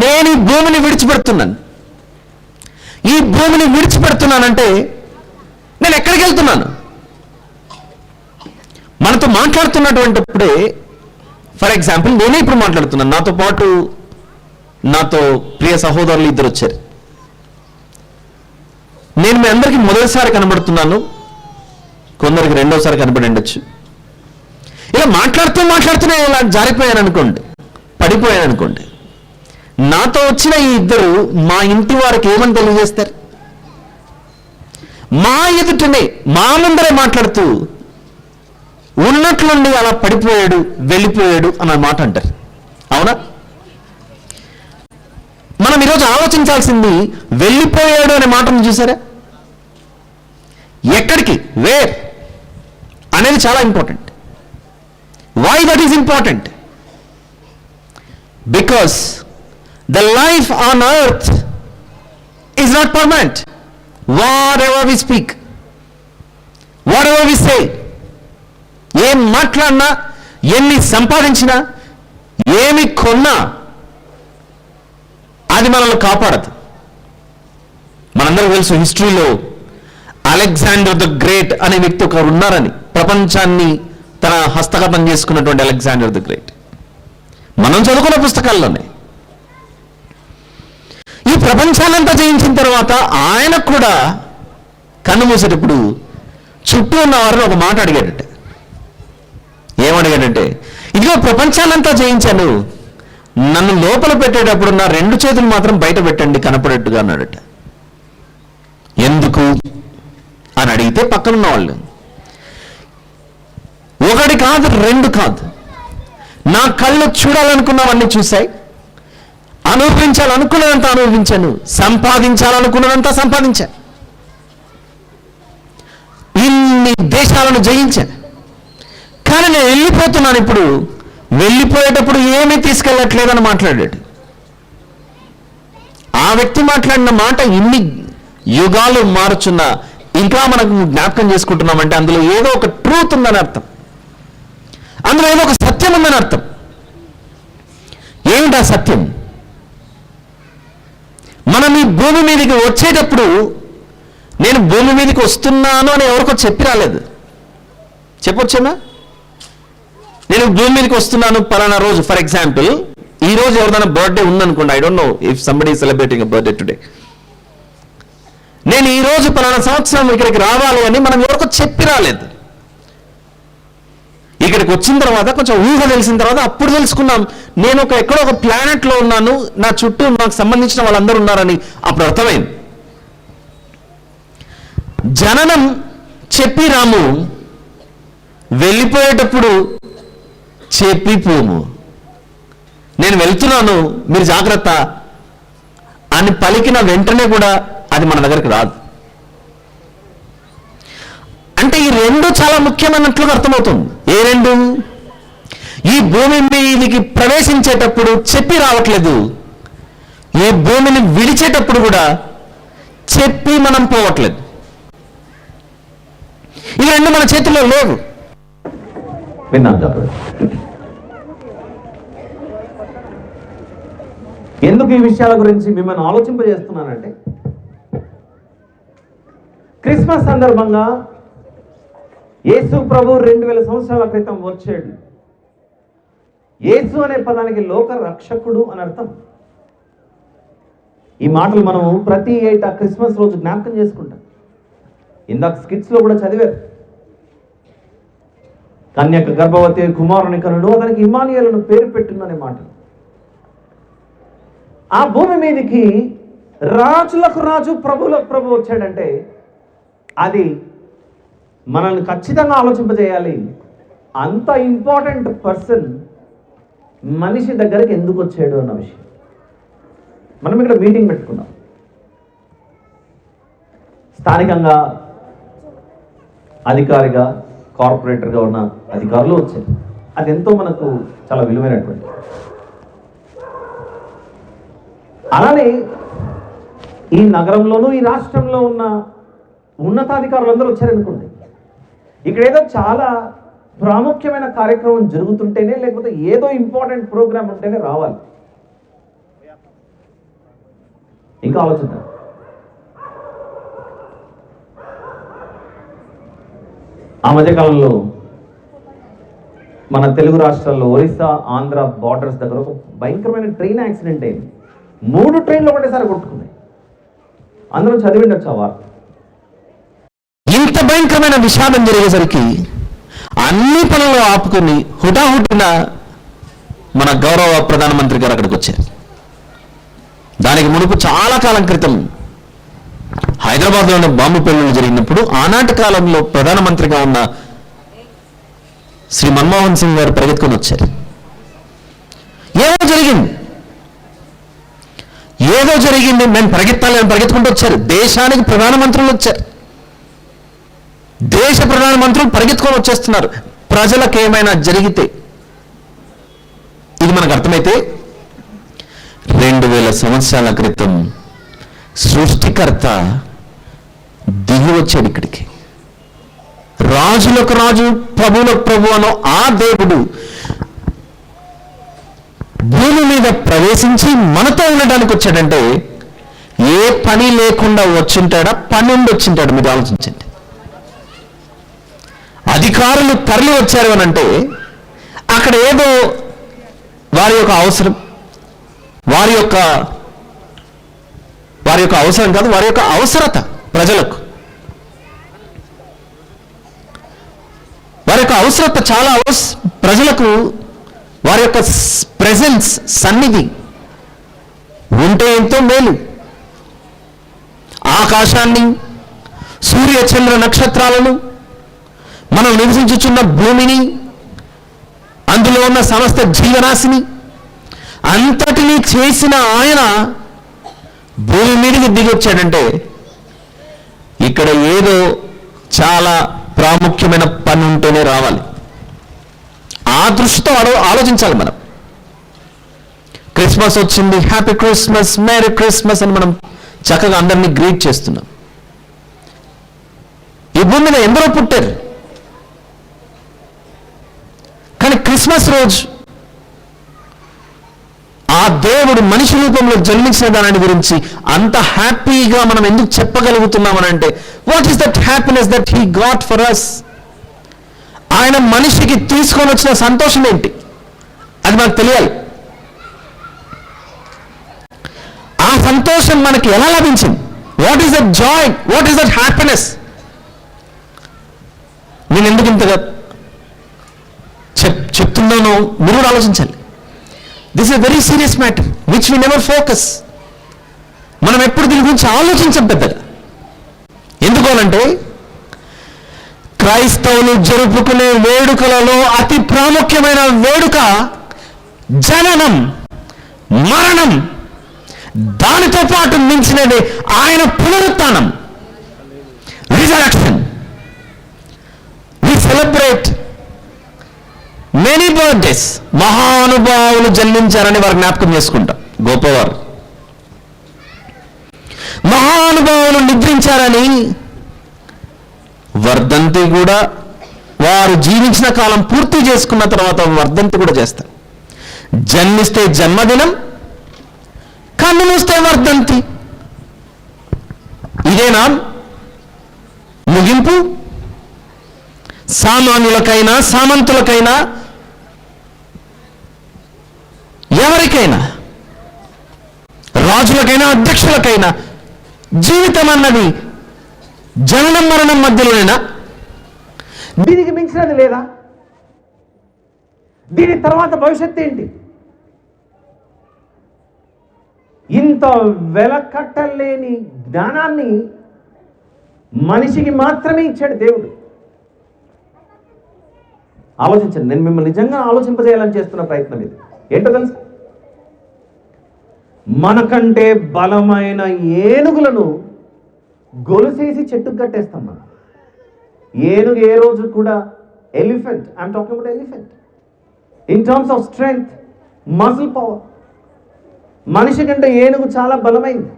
నేను ఈ భూమిని విడిచిపెడుతున్నాను. ఈ భూమిని విడిచిపెడుతున్నానంటే నేను ఎక్కడికి వెళ్తున్నాను? మనతో మాట్లాడుతున్నటువంటిప్పుడే ఫర్ ఎగ్జాంపుల్ నేనే ఇప్పుడు మాట్లాడుతున్నాను, నాతో పాటు నాతో ప్రియ సహోదరులు ఇద్దరు వచ్చారు. నేను మీ అందరికీ మొదటిసారి కనబడుతున్నాను, కొందరికి రెండోసారి కనబడి ఉండొచ్చు. ఇలా మాట్లాడుతూనే ఇలా జారిపోయాను అనుకోండి, పడిపోయాను అనుకోండి, నాతో వచ్చిన ఈ ఇద్దరు మా ఇంటి వారికి ఏమని తెలియజేస్తారు? మా ఎదుటనే మా ముందరే మాట్లాడుతూ ఉన్నట్లుండి అలా పడిపోయాడు, వెళ్ళిపోయాడు అన్న మాట అంటారు. అవునా? మనం ఈరోజు ఆలోచించాల్సింది వెళ్ళిపోయాడు అనే మాటను చూసారా? ఎక్కడికి, వేర్ అనేది చాలా important. Why that is important? Because the life on earth is not permanent. Whatever we speak, whatever we say, ఏం మాట్లాడినా, ఎన్ని సంపాదించినా, ఏమి కొన్నా అది మనల్ని కాపాడదు. మనందరికీ తెలుసు హిస్టరీలో అలెగ్జాండర్ ద గ్రేట్ అనే వ్యక్తి ఒకరు ఉన్నారని. ప్రపంచాన్ని తన హస్తగతం చేసుకున్నటువంటి అలెగ్జాండర్ ద గ్రేట్ మనం చదువుకున్న పుస్తకాల్లోనే. ఈ ప్రపంచానంతా జయించిన తర్వాత ఆయన కూడా కన్ను మూసేటప్పుడు చుట్టూ ఉన్న వారిని ఒక మాట అడిగాడట. ఏమడిగాడంటే, ఇదిగో ప్రపంచానంతా జయించాను, నన్ను లోపల పెట్టేటప్పుడు నా 2 చేతులు మాత్రం బయట పెట్టండి కనపడేట్టుగా అన్నాడట. ఎందుకు అని అడిగితే పక్కనున్న వాళ్ళు, 1 కాదు 2 కాదు, నా కళ్ళు చూడాలనుకున్నవన్నీ చూశాయి, అనుభవించాలనుకున్నదంతా అనుభవించాను, సంపాదించాలనుకున్నదంతా సంపాదించాను, ఇన్ని దేశాలను జయించాను, కానీ నేను వెళ్ళిపోతున్నాను. ఇప్పుడు వెళ్ళిపోయేటప్పుడు ఏమీ తీసుకెళ్ళట్లేదని మాట్లాడాడు. ఆ వ్యక్తి మాట్లాడిన మాట ఇన్ని యుగాలు మారుచున్న ఇంకా మనకు జ్ఞాపకం చేసుకుంటున్నామంటే అందులో ఏదో ఒక ట్రూత్ ఉందని అర్థం, అందులో ఏదో ఒక సత్యం ఉందని అర్థం. ఏమిటా సత్యం? మనం ఈ భూమి మీదకి వచ్చేటప్పుడు నేను భూమి మీదకి వస్తున్నాను అని ఎవరికో చెప్పి రాలేదు. చెప్పొచ్చేనా? నేను భూమి మీదకి వస్తున్నాను పలానా రోజు. ఫర్ ఎగ్జాంపుల్, ఈ రోజు ఎవరిదైనా బర్త్డే ఉందనుకోండి, I don't know if somebody celebrating birthday today. నేను ఈ రోజు పలానా సంవత్సరం ఇక్కడికి రావాలి అని మనం ఎవరికో చెప్పి రాలేదు. ఇక్కడికి వచ్చిన తర్వాత కొంచెం ఊహ తెలిసిన తర్వాత అప్పుడు తెలుసుకున్నాం, నేను ఎక్కడో ఒక ప్లానెట్లో ఉన్నాను, నా చుట్టూ నాకు సంబంధించిన వాళ్ళందరూ ఉన్నారని అప్పుడు అర్థమైంది. జననం చెప్పి రాము, వెళ్ళిపోయేటప్పుడు చెప్పిపోము. నేను వెళ్తున్నాను మీరు జాగ్రత్త అని పలికిన వెంటనే కూడా అది మన దగ్గరికి రాదు. అంటే ఈ 2 చాలా ముఖ్యమైనట్లుగా అర్థమవుతుంది. ఏ 2? ఈ భూమి మీదికి ప్రవేశించేటప్పుడు చెప్పి రావట్లేదు, ఈ భూమిని విడిచేటప్పుడు కూడా చెప్పి మనం పోవట్లేదు. ఈ 2 మన చేతిలో లేవు. విన్నాం చెప్పండి. ఎందుకు ఈ విషయాల గురించి మిమ్మల్ని ఆలోచింపజేస్తున్నానంటే, క్రిస్మస్ సందర్భంగా యేసు ప్రభు 2000 సంవత్సరాల క్రితం వచ్చాడు. యేసు అనే పదానికి లోక రక్షకుడు అని అర్థం. ఈ మాటలు మనం ప్రతి ఏటా క్రిస్మస్ రోజు జ్ఞాపకం చేసుకుంటాం. ఇందాక స్కిట్స్లో కూడా చదివారు. కన్యక గర్భవతి కుమారుని కనుడు, అతనికి ఇమ్మానుయేలును పేరు పెట్టిందనే మాట. ఆ భూమి మీదకి రాజులకు రాజు ప్రభువులకు ప్రభు వచ్చాడంటే అది మనల్ని ఖచ్చితంగా ఆలోచింపజేయాలి. అంత ఇంపార్టెంట్ పర్సన్ మనిషి దగ్గరికి ఎందుకు వచ్చాడు అన్న విషయం. మనం ఇక్కడ మీటింగ్ పెట్టుకున్నాం. స్థానికంగా అధికారిగా కార్పొరేటర్గా ఉన్న అధికారులు వచ్చారు. అది ఎంతో మనకు చాలా విలువైనటువంటి. అలానే ఈ నగరంలోనూ ఈ రాష్ట్రంలో ఉన్న ఉన్నతాధికారులు అందరూ వచ్చారనుకోండి, ఇక్కడ ఏదో చాలా ప్రాముఖ్యమైన కార్యక్రమం జరుగుతుంటేనే, లేకపోతే ఏదో ఇంపార్టెంట్ ప్రోగ్రామ్ ఉంటేనే రావాలి. ఇంకా ఆలోచిద్దాం. ఆ మధ్యకాలంలో మన తెలుగు రాష్ట్రాల్లో ఒరిస్సా ఆంధ్ర బార్డర్స్ దగ్గర ఒక భయంకరమైన ట్రైన్ యాక్సిడెంట్ అయింది. 3 ట్రైన్లు ఒకటేసారి కొట్టుకున్నాయి. అందరూ చదివిండొచ్చు ఆ వార్త. ఇంత భయంకరమైన విషాదం జరిగేసరికి అన్ని పనులు ఆపుకుని హుటాహుటిన మన గౌరవ ప్రధానమంత్రి గారు అక్కడికి వచ్చారు. దానికి మునుపు చాలా కాలం క్రితం హైదరాబాద్లోని బాంబు పేలుళ్లు జరిగినప్పుడు ఆనాటి కాలంలో ప్రధానమంత్రిగా ఉన్న శ్రీ మన్మోహన్ సింగ్ గారు పరిగెత్తుకొని వచ్చారు. ఏదో జరిగింది మేము పరిగెత్తాలని పరిగెత్తుకుంటూ వచ్చారు. దేశానికి ప్రధానమంత్రులు వచ్చారు. దేశ ప్రధానమంత్రులు పరిగెత్తుకొని వచ్చేస్తున్నారు ప్రజలకు ఏమైనా జరిగితే. ఇది మనకు అర్థమైతే 2000 సంవత్సరాల క్రితం సృష్టికర్త దిగి వచ్చాడు ఇక్కడికి. రాజులకు రాజు, ప్రభువులకు ప్రభు అను ఆ దేవుడు భూమి మీద ప్రవేశించి మనతో ఉండడానికి వచ్చాడంటే ఏ పని లేకుండా వచ్చింటాడా, పని ఉండి వచ్చింటాడు? మీరు ఆలోచించండి. అధికారులు తరలి వచ్చారు అని అంటే అక్కడ ఏదో వారి యొక్క అవసరం, వారి యొక్క అవసరం కాదు, వారి యొక్క అవసరత ప్రజలకు, వారి యొక్క అవసరత చాలా ప్రజలకు వారి యొక్క ప్రెజెన్స్, సన్నిధి ఉంటే ఎంతో మేలు. ఆకాశాన్ని, సూర్య చంద్ర నక్షత్రాలను, మనం నివసించుచున్న భూమిని, అందులో ఉన్న సమస్త జీవరాశిని అంతటినీ చేసిన ఆయన భూమి మీదకి దిగొచ్చాడంటే ఇక్కడ ఏదో చాలా ప్రాముఖ్యమైన పని ఉంటేనే రావాలి. ఆ దృష్టితో ఆలోచించాలి మనం. క్రిస్మస్ వచ్చింది, హ్యాపీ క్రిస్మస్, మేరీ క్రిస్మస్ అని మనం చక్కగా అందరినీ గ్రీట్ చేస్తున్నాం. ఈ భూమి మీద ఎందరో పుట్టారు, కానీ క్రిస్మస్ రోజు ఆ దేవుడు మనిషి రూపంలో జన్మించిన దాని గురించి అంత హ్యాపీగా మనం ఎందుకు చెప్పగలుగుతున్నామనంటే, what is that happiness that he got for us? ఆయన మనిషికి తీసుకొని వచ్చిన సంతోషం ఏంటి అది మనకు తెలియాలి. ఆ సంతోషం మనకి ఎలా లభించింది? What is that joy, what is that happiness? నేను ఎందుకు ఇంతగా చెప్తున్నానో మీరు కూడా ఆలోచించాలి. This is very serious matter which we never focus. మనం ఎప్పుడు దీని గురించి ఆలోచించం పెద్దగా. ఎందుకోనంటే క్రైస్తవులు జరుపుకునే వేడుకలలో అతి ప్రాముఖ్యమైన వేడుక జననం, మరణం, దానితో పాటు మించినది ఆయన పునరుత్థానం, resurrection. We celebrate many birthdays. మహానుభావులు జన్మించారని వారు జ్ఞాపకం చేసుకుంటాం, గొప్పవారు. మహానుభావులు నిద్రించారని వర్ధంతి కూడా, వారు జీవించిన కాలం పూర్తి చేసుకున్న తర్వాత వర్ధంతి కూడా చేస్తారు. జన్మిస్తే జన్మదినం, కన్ను మూస్తే వర్ధంతి. ఇదేనా ముగింపు? సామాన్యులకైనా, సామంతులకైనా, ఎవరికైనా, రాజులకైనా, అధ్యక్షులకైనా జీవితం అన్నది జననం మరణం మధ్యలోనేనా? దీనికి మించినది లేదా? దీని తర్వాత భవిష్యత్తు ఏంటి? ఇంత వెలకట్టలేని జ్ఞానాన్ని మనిషికి మాత్రమే ఇచ్చాడు దేవుడు. ఆలోచించండి. నేను మిమ్మల్ని నిజంగా ఆలోచింపజేయాలని చేస్తున్న ప్రయత్నం ఇది. ఏంటో తెలుసా? మనకంటే బలమైన ఏనుగులను గొలుసేసి చెట్టుకు కట్టేస్తాం మనం. ఏనుగు ఏ రోజు కూడా, elephant, I'm talking about elephant in terms of strength, muscle power, మనిషి కంటే ఏనుగు చాలా బలమైంది.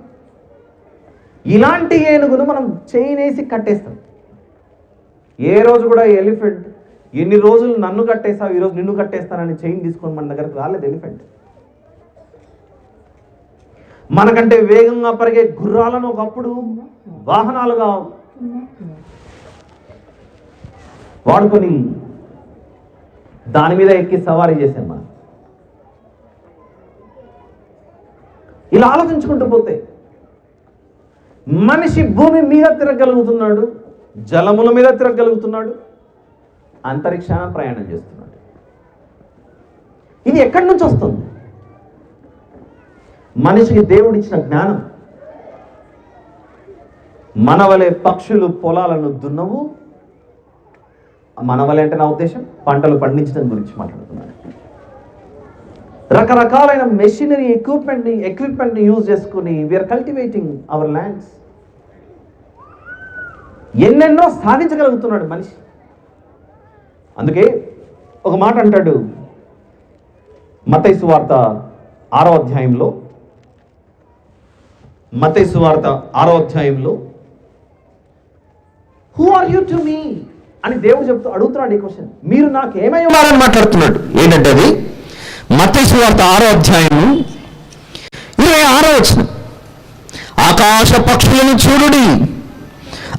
ఇలాంటి ఏనుగును మనం చైనేసి కట్టేస్తాం. ఏ రోజు కూడా ఎలిఫెంట్ ఎన్ని రోజులు నన్ను కట్టేస్తావు, ఈరోజు నిన్ను కట్టేస్తానని చైన్ తీసుకొని మన దగ్గరకు రాలేదు ఎలిఫెంట్. మనకంటే వేగంగా పరిగే గుర్రాలను ఒకప్పుడు వాహనాలుగా వాడుకొని దాని మీద ఎక్కి సవారీ చేసాం మనం. ఇలా ఆలోచించుకుంటూ పోతే మనిషి భూమి మీద తిరగలుగుతున్నాడు, జలముల మీద తిరగలుగుతున్నాడు, అంతరిక్షాన ప్రయాణం చేస్తున్నాడు. ఇది ఎక్కడి నుంచి వస్తుంది? మనిషికి దేవుడిచ్చిన జ్ఞానం. మనవలే పక్షులు పొలాలను దున్నవు. మనవలే అంటే నా ఉద్దేశం పంటలు పండించడం గురించి మాట్లాడుతున్నాను. రకరకాలైన మెషినరీ ఎక్విప్మెంట్ని యూజ్ చేసుకుని వీఆర్ కల్టివేటింగ్ అవర్ ల్యాండ్స్. ఎన్నెన్నో సాధించగలుగుతున్నాడు మనిషి. అందుకే ఒక మాట అంటాడు మత్తయి సువార్త 6వ అధ్యాయంలో, మత్తయి సువార్త 6వ అధ్యాయంలో, who are you to me అని దేవుడు అడుగుతున్నాడు ఈ క్వశ్చన్. మీరు నాకు ఏమై ఉన్నారని మాట్లాడుతున్నాడు. ఏంటంటే అది మత్తయి సువార్త 6వ అధ్యాయము 26వ వచనం. ఆకాశ పక్షులను చూడుడి,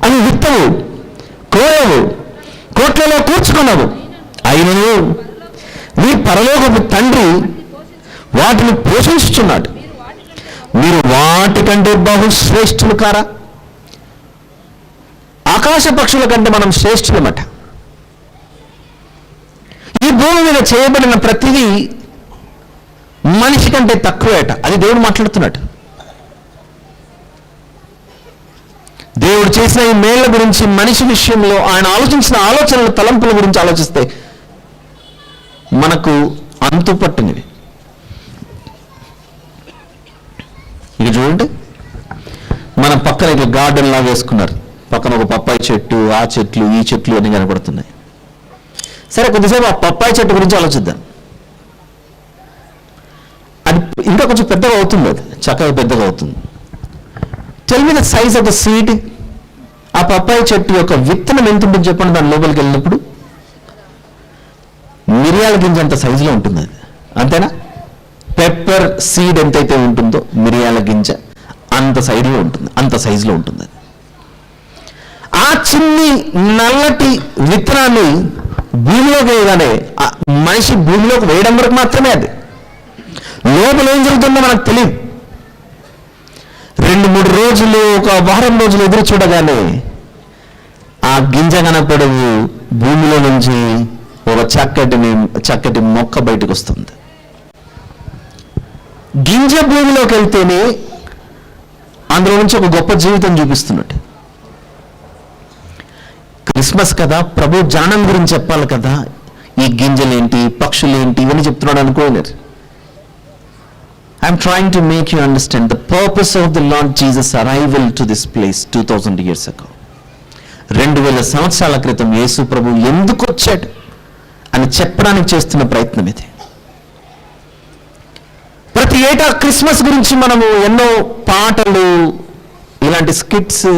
అవి విత్తవు, కోయవు, కోట్లలో కూర్చుకున్నావు, అయినను మీ పరలోకపు తండ్రి వాటిని పోషించుచున్నాడు. మీరు వాటికంటే బహుశ్రేష్ఠులు కారా? ఆకాశ పక్షుల కంటే మనం శ్రేష్ఠులమట. ఈ భూమి మీద చేయబడిన ప్రతిదీ మనిషి కంటే తక్కువేట. అది దేవుడు మాట్లాడుతున్నాడు. దేవుడు చేసిన ఈ మేళ్ల గురించి మనిషి విషయంలో ఆయన ఆలోచించిన ఆలోచనల తలంపుల గురించి ఆలోచిస్తే మనకు అంతుపట్టినవి. ఇక చూడండి, మన పక్కన ఇక గార్డెన్ లాగా వేసుకున్నారు. పక్కన ఒక పప్పాయి చెట్టు, ఆ చెట్లు, ఈ చెట్లు అన్ని కనపడుతున్నాయి. సరే, కొద్దిసేపు ఆ పప్పాయి చెట్టు గురించి ఆలోచిద్దాం. అది ఇంకా కొంచెం పెద్దగా అవుతుంది, అది చక్కగా పెద్దగా అవుతుంది. Tell me the size of the seed. ఆ పప్పాయి చెట్టు యొక్క విత్తనం ఎంత ఉంటుంది చెప్పండి. దాని లోపలికి వెళ్ళినప్పుడు మిరియాల గింజ అంత సైజులో ఉంటుంది అది, అంతేనా? పెప్పర్ సీడ్ ఎంతైతే ఉంటుందో మిరియాల గింజ అంత సైజులో ఉంటుంది, అంత సైజులో ఉంటుంది అది. ఆ చిన్ని నల్లటి విత్తనాన్ని భూమిలోకి వేయగానే మనిషి భూమిలోకి వేయడం వరకు మాత్రమే అది. లోపల ఏం జరుగుతుందో మనకు తెలియదు. 2-3 రోజులు, ఒక వారం రోజులు ఎదురు చూడగానే ఆ గింజ కనపడవు, భూమిలో నుంచి ఒక చక్కటి మొక్క బయటకు వస్తుంది. గింజ భూమిలోకి వెళ్తేనే అందులో నుంచి ఒక గొప్ప జీవితం చూపిస్తున్నట్టు. క్రిస్మస్ కదా, ప్రభు జానం గురించి చెప్పాలి కదా, ఈ గింజలేంటి, పక్షులేంటి, ఇవన్నీ చెప్తున్నాడు అనుకోలేరు. I'm trying to make you understand the purpose of the Lord Jesus' arrival to this place 2000 years ago. 2000 సంవత్సరాల క్రితం యేసు ప్రభు ఎందుకు వచ్చాడు అని చెప్పడానికి చేస్తున్న ప్రయత్నం ఇది. ప్రతి ఏటా క్రిస్మస్ గురించి మనము ఎన్నో పాటలు, ఇలాంటి స్కిట్స్,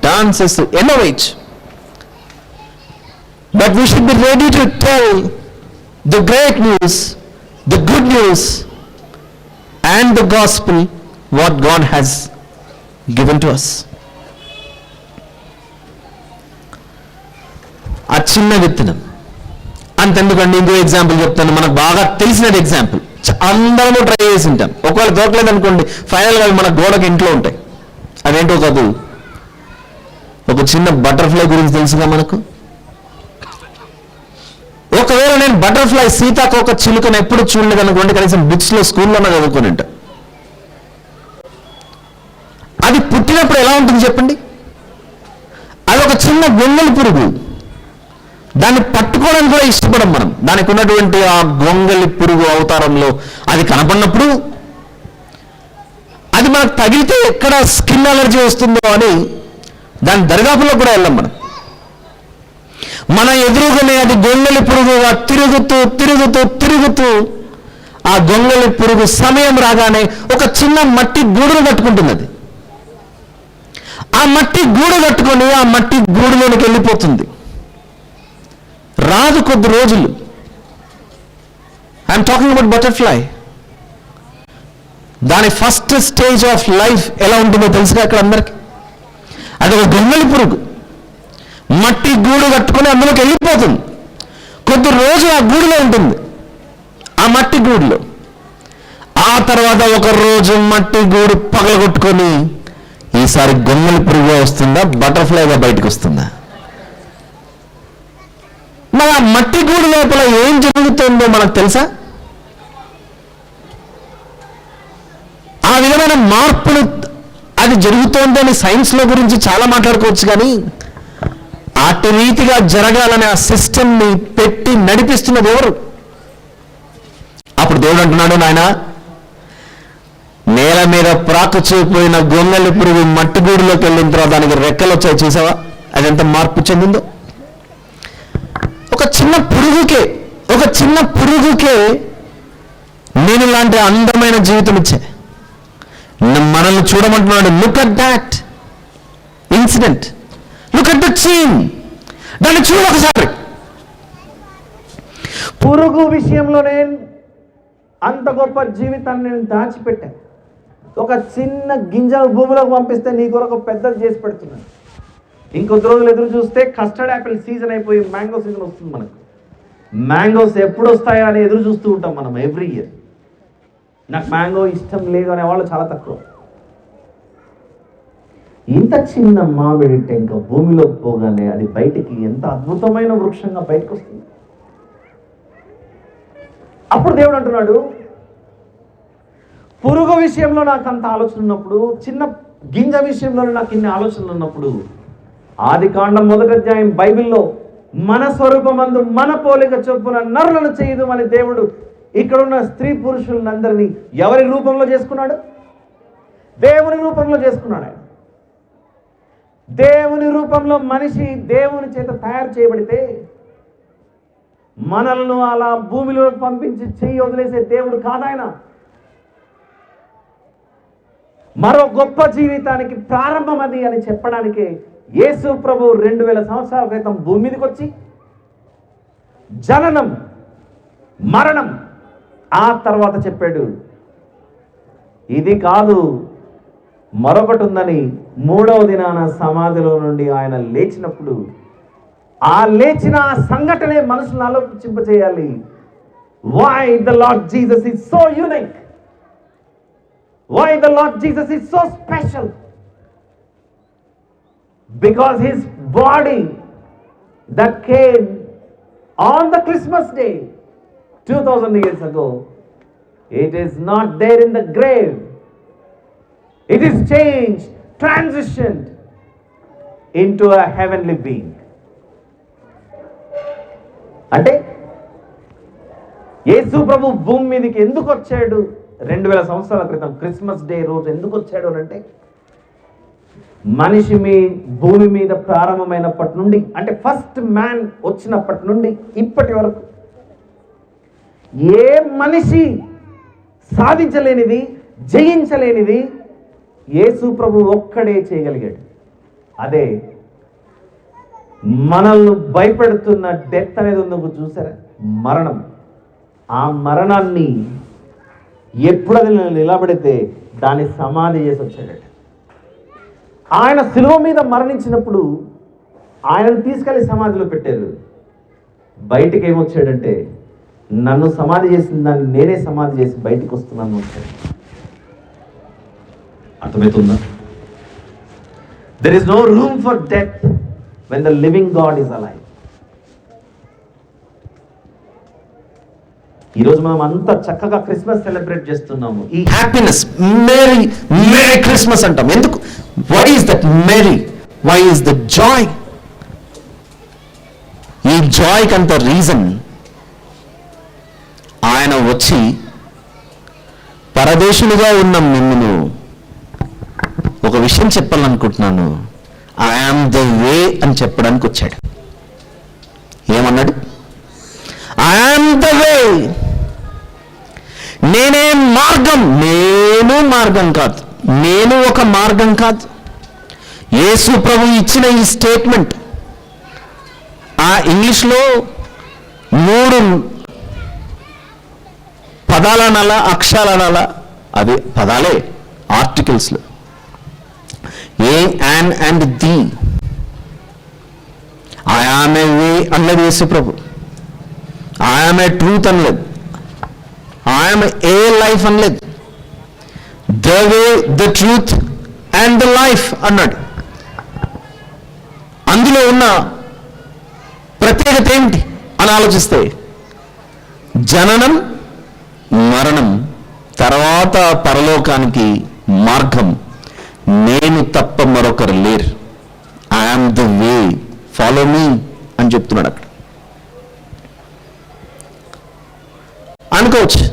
డాన్సెస్ ఎన్నో వేయచ్చు. But we should be ready to tell the great news, the good news, and the gospel, what God has given to us. ఆ చిన్న విత్తనం అంతెందుకండి, ఇంకో ఎగ్జాంపుల్ చెప్తాను. మనకు బాగా తెలిసిన ఎగ్జాంపుల్, అందరము ట్రై చేసి ఉంటాం. ఒకవేళ దొరకలేదు అనుకోండి, ఫైనల్గా మన గోడకి ఇంట్లో ఉంటాయి. అదేంటో కాదు, ఒక చిన్న బటర్ఫ్లై గురించి తెలుసుగా మనకు. ఒకవేళ నేను బటర్ఫ్లై, సీతాకోక చిలుకను ఎప్పుడు చూడలేదు అనుకోండి, కనీసం బుక్స్లో, స్కూల్లోనే చదువుకొని ఉంటా. అది పుట్టినప్పుడు ఎలా ఉంటుంది చెప్పండి? అది ఒక చిన్న గొంగలి పురుగు. దాన్ని పట్టుకోవడానికి కూడా ఇష్టపడం మనం. దానికి ఉన్నటువంటి ఆ గొంగలి పురుగు అవతారంలో అది కనపడినప్పుడు, అది మనకు తగిలితే ఎక్కడ స్కిన్ అలర్జీ వస్తుందో అని దాని దరిదాపుల్లో కూడా వెళ్ళాం మనం. మన ఎదురుగానే అది గొంగలి పురుగుగా తిరుగుతూ ఆ గొంగలి పురుగు సమయం రాగానే ఒక చిన్న మట్టి గూడును కట్టుకుంటుంది. అది ఆ మట్టి గూడు కట్టుకొని ఆ మట్టి గూడులోనికి వెళ్ళిపోతుంది. రాదు కొద్ది రోజులు. I'm talking about butterfly. దాని ఫస్ట్ స్టేజ్ ఆఫ్ లైఫ్ ఎలా ఉంటుందో తెలుసుగా అక్కడ అందరికి. అది ఒక గొంగలి పురుగు మట్టి గూడు కట్టుకొని అందులోకి వెళ్ళిపోతుంది. కొద్ది రోజు ఆ గూడులో ఉంటుంది, ఆ మట్టి గూడులో. ఆ తర్వాత ఒక రోజు మట్టి గూడు పగలగొట్టుకొని ఈసారి గొంగలి పురుగుగా వస్తుందా, బటర్ఫ్లైగా బయటకు వస్తుందా? మరి ఆ మట్టి గూడు లోపల ఏం జరుగుతుందో మనకు తెలుసా? ఆ విధమైన మార్పులు అది జరుగుతోందని సైన్స్లో గురించి చాలా మాట్లాడుకోవచ్చు, కానీ అటు రీతిగా జరగాలనే ఆ సిస్టమ్ని పెట్టి నడిపిస్తున్నది ఎవరు? అప్పుడు దేవుడు అంటున్నాడు, నాయన, నేల మీద ప్రాకుచూపోయిన గొంగలి పురుగు మట్టి గూడులోకి వెళ్ళిన తర్వాత దానికి రెక్కలు వచ్చాయి చూసావా? అది ఎంత మార్పు చెందిందో. ఒక చిన్న పురుగుకే నేను లాంటి అందమైన జీవితం ఇచ్చా. మనల్ని చూడమంటున్నాడు. Look at that incident, look at that scene. దాన్ని చూడు ఒకసారి. పురుగు విషయంలోనే అంత గొప్ప జీవితాన్ని నేను దాచిపెట్టాను. ఒక చిన్న గింజను భూమిలోకి పంపిస్తే నీ కొరకు పెద్దది చేసి పెడుతున్నాను. ఇంకొద్ది రోజులు ఎదురు చూస్తే కస్టర్డ్ యాపిల్ సీజన్ అయిపోయి మ్యాంగో సీజన్ వస్తుంది. మనకు మ్యాంగోస్ ఎప్పుడు వస్తాయా అని ఎదురు చూస్తూ ఉంటాం మనం ఎవ్రీ ఇయర్. నాకు మ్యాంగో ఇష్టం లేదు అనేవాళ్ళు చాలా తక్కువ. ఇంత చిన్న మామిడి టెంక భూమిలోకి పోగానే అది బయటికి ఎంత అద్భుతమైన వృక్షంగా బయటకు వస్తుంది. అప్పుడు దేవుడు అంటున్నాడు, పురుగు విషయంలో నాకు అంత ఆలోచన ఉన్నప్పుడు, చిన్న గింజ విషయంలో నాకు ఇన్ని ఆలోచనలు ఉన్నప్పుడు, ఆదికాండం 1వ అధ్యాయం బైబిల్లో మన స్వరూపమందు మన పోలిక చొప్పున నరులను చేయదు అని దేవుడు ఇక్కడున్న స్త్రీ పురుషులందరినీ ఎవరి రూపంలో చేసుకున్నాడు? దేవుని రూపంలో చేసుకున్నాడు. ఆయన దేవుని రూపంలో మనిషి దేవుని చేత తయారు చేయబడితే మనల్ని అలా భూమిలో పంపించి చెయ్యి వదిలేసే దేవుడు కాదాయన. మరో గొప్ప జీవితానికి ప్రారంభం అది అని చెప్పడానికి యేసు ప్రభు 2000 సంవత్సరాల క్రితం భూమి మీదకి వచ్చి జననం, మరణం, ఆ తర్వాత చెప్పాడు ఇది కాదు మరొకటి ఉందని. 3వ దినాన సమాధిలో నుండి ఆయన లేచినప్పుడు ఆ లేచిన ఆ సంఘటనే మనసును ఆలోచింపచేయాలి. Why the Lord Jesus is so unique, why the Lord Jesus is so special. Because his body that came on the Christmas day 2000 years ago, it is not there in the grave. It is changed, transitioned into a heavenly being. అంటే యేసు ప్రభు భూమి మీదకి ఎందుకు వచ్చాడు 2000 సంవత్సరాల క్రితం Christmas day రోజు ఎందుకు వచ్చాడు అని అంటే, మనిషి భూమి మీద ప్రారంభమైనప్పటి నుండి, అంటే ఫస్ట్ మ్యాన్ వచ్చినప్పటి నుండి ఇప్పటి వరకు ఏ మనిషి సాధించలేనిది, జయించలేనిది యేసు ప్రభు ఒక్కడే చేయగలిగాడు. అదే మనల్ని భయపెడుతున్న డెత్ అనేది ఉందో చూసారా, మరణం. ఆ మరణాన్ని ఎప్పుడది నిలబడితే దాన్ని సమాధి చేసి వచ్చాడట. ఆయన శిలువ మీద మరణించినప్పుడు ఆయనను తీసుకెళ్లి సమాధిలో పెట్టారు. బయటికి ఏమొచ్చాడంటే, నన్ను సమాధి చేసిన దాన్ని నేనే సమాధి చేసి బయటికి వస్తున్నాను వచ్చాడు. అర్థమవుతుందా? There is no room for death when the living God is alive. ఈరోజు మనం అంత చక్కగా క్రిస్మస్ సెలబ్రేట్ చేస్తున్నాము. ఈ హ్యాపీనెస్, మేరీ మేరీ క్రిస్మస్ అంటాం. ఎందుకు? Why is that merry? Why is the joy? ఈ జాయ్ కంత రీజన్, ఆయన వచ్చి పరదేశులుగా ఉన్న మిమ్మును ఒక విషయం చెప్పాలనుకుంటున్నాను, ఐ యామ్ ద వే అని చెప్పడానికి వచ్చాడు. ఏమన్నాడు? ఐ యామ్ ద వే, నేనే మార్గం. నేను మార్గం కాదు, నేను ఒక మార్గం కాదు. యేసు ప్రభు ఇచ్చిన ఈ స్టేట్మెంట్ ఆ ఇంగ్లీష్లో 3 పదాలనాలా, అక్షరాలనాలా, అదే పదాలే, ఆర్టికల్స్లో. A, an and the. I am a way అనలేదు యేసు ప్రభు, ఐ యామ్ ఏ ట్రూత్ అనలేదు, ఐ యామ్ ఏ లైఫ్ అనలేదు, the way, the truth and the life అన్నాడు. అందులో ఉన్న ప్రత్యేకత ఏమిటి అని ఆలోచిస్తే, జననం, మరణం, తర్వాత పరలోకానికి మార్గం, నేను తప్ప మరొకరు లేరు. I am the way, follow me అని చెప్తున్నాడు అక్కడ. అనుకోవచ్చు,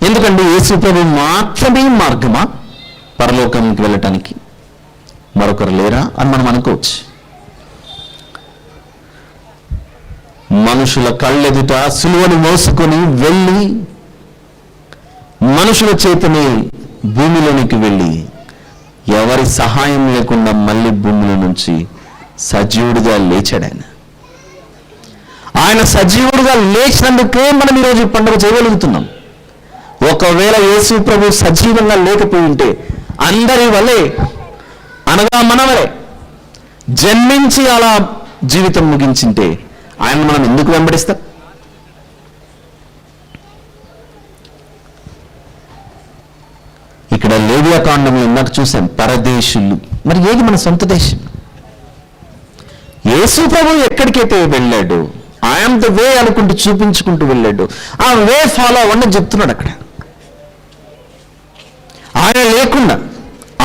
ఎందుకంటే యేసు ప్రభు మాత్రమే మార్గమా పరలోకానికి వెళ్ళటానికి, మరొకరు లేరా అని మనం అనుకోవచ్చు. మనుషుల కళ్ళెదుట సిలువను మోసుకొని వెళ్ళి మనుషుల చేతనే భూమిలోనికి వెళ్ళి ఎవరి సహాయం లేకుండా మళ్ళీ భూమిలో నుంచి సజీవుడిగా లేచాడు ఆయన సజీవుడిగా లేచినందుకే మనం ఈరోజు ఈ పండుగ చేయగలుగుతున్నాం. ఒకవేళ యేసు ప్రభు సజీవంగా లేకపోయి ఉంటే అందరి వలె అనగా మన వలె జన్మించి అలా జీవితం ముగించింటే ఆయన మనం ఎందుకు వెంబడిస్తాం? ఇక్కడ లేవియా కాండంలో ఇందాక చూసాం పరదేశులు. మరి ఏది మన సొంత దేశం? యేసు ప్రభు ఎక్కడికైతే వెళ్ళాడు, ఐఎమ్ ద వే అనుకుంటూ చూపించుకుంటూ వెళ్ళాడు. ఆ వే ఫాలో అవ్వండి చెప్తున్నాడు అక్కడ.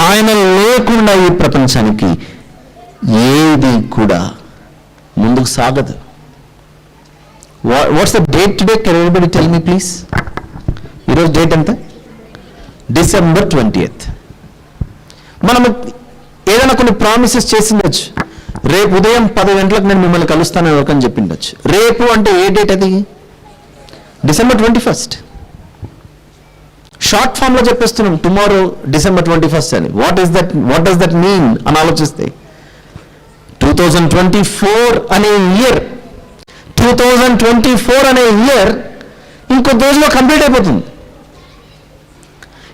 ఆయన లేకుండా ఈ ప్రపంచానికి ఏది కూడా ముందుకు సాగదు. What's the date today? Can everybody tell me please? ఈరోజు డేట్ ఎంత? December 20th. మనము ఏదైనా కొన్ని ప్రామిసెస్ చేసిండొచ్చు. రేపు ఉదయం 10 గంటలకు నేను మిమ్మల్ని కలుస్తానని ఒకని చెప్పిండొచ్చు. రేపు అంటే ఏ డేట్ అది? December 21st. షార్ట్ ఫామ్ లో చెప్పేస్తున్నాం టుమారో December 21st అని. వాట్ డస్ దట్ మీన్ అని ఆలోచిస్తే 2024 అనే ఇయర్ 2024 అనే ఇయర్ ఇంకొక రోజులో కంప్లీట్ అయిపోతుంది.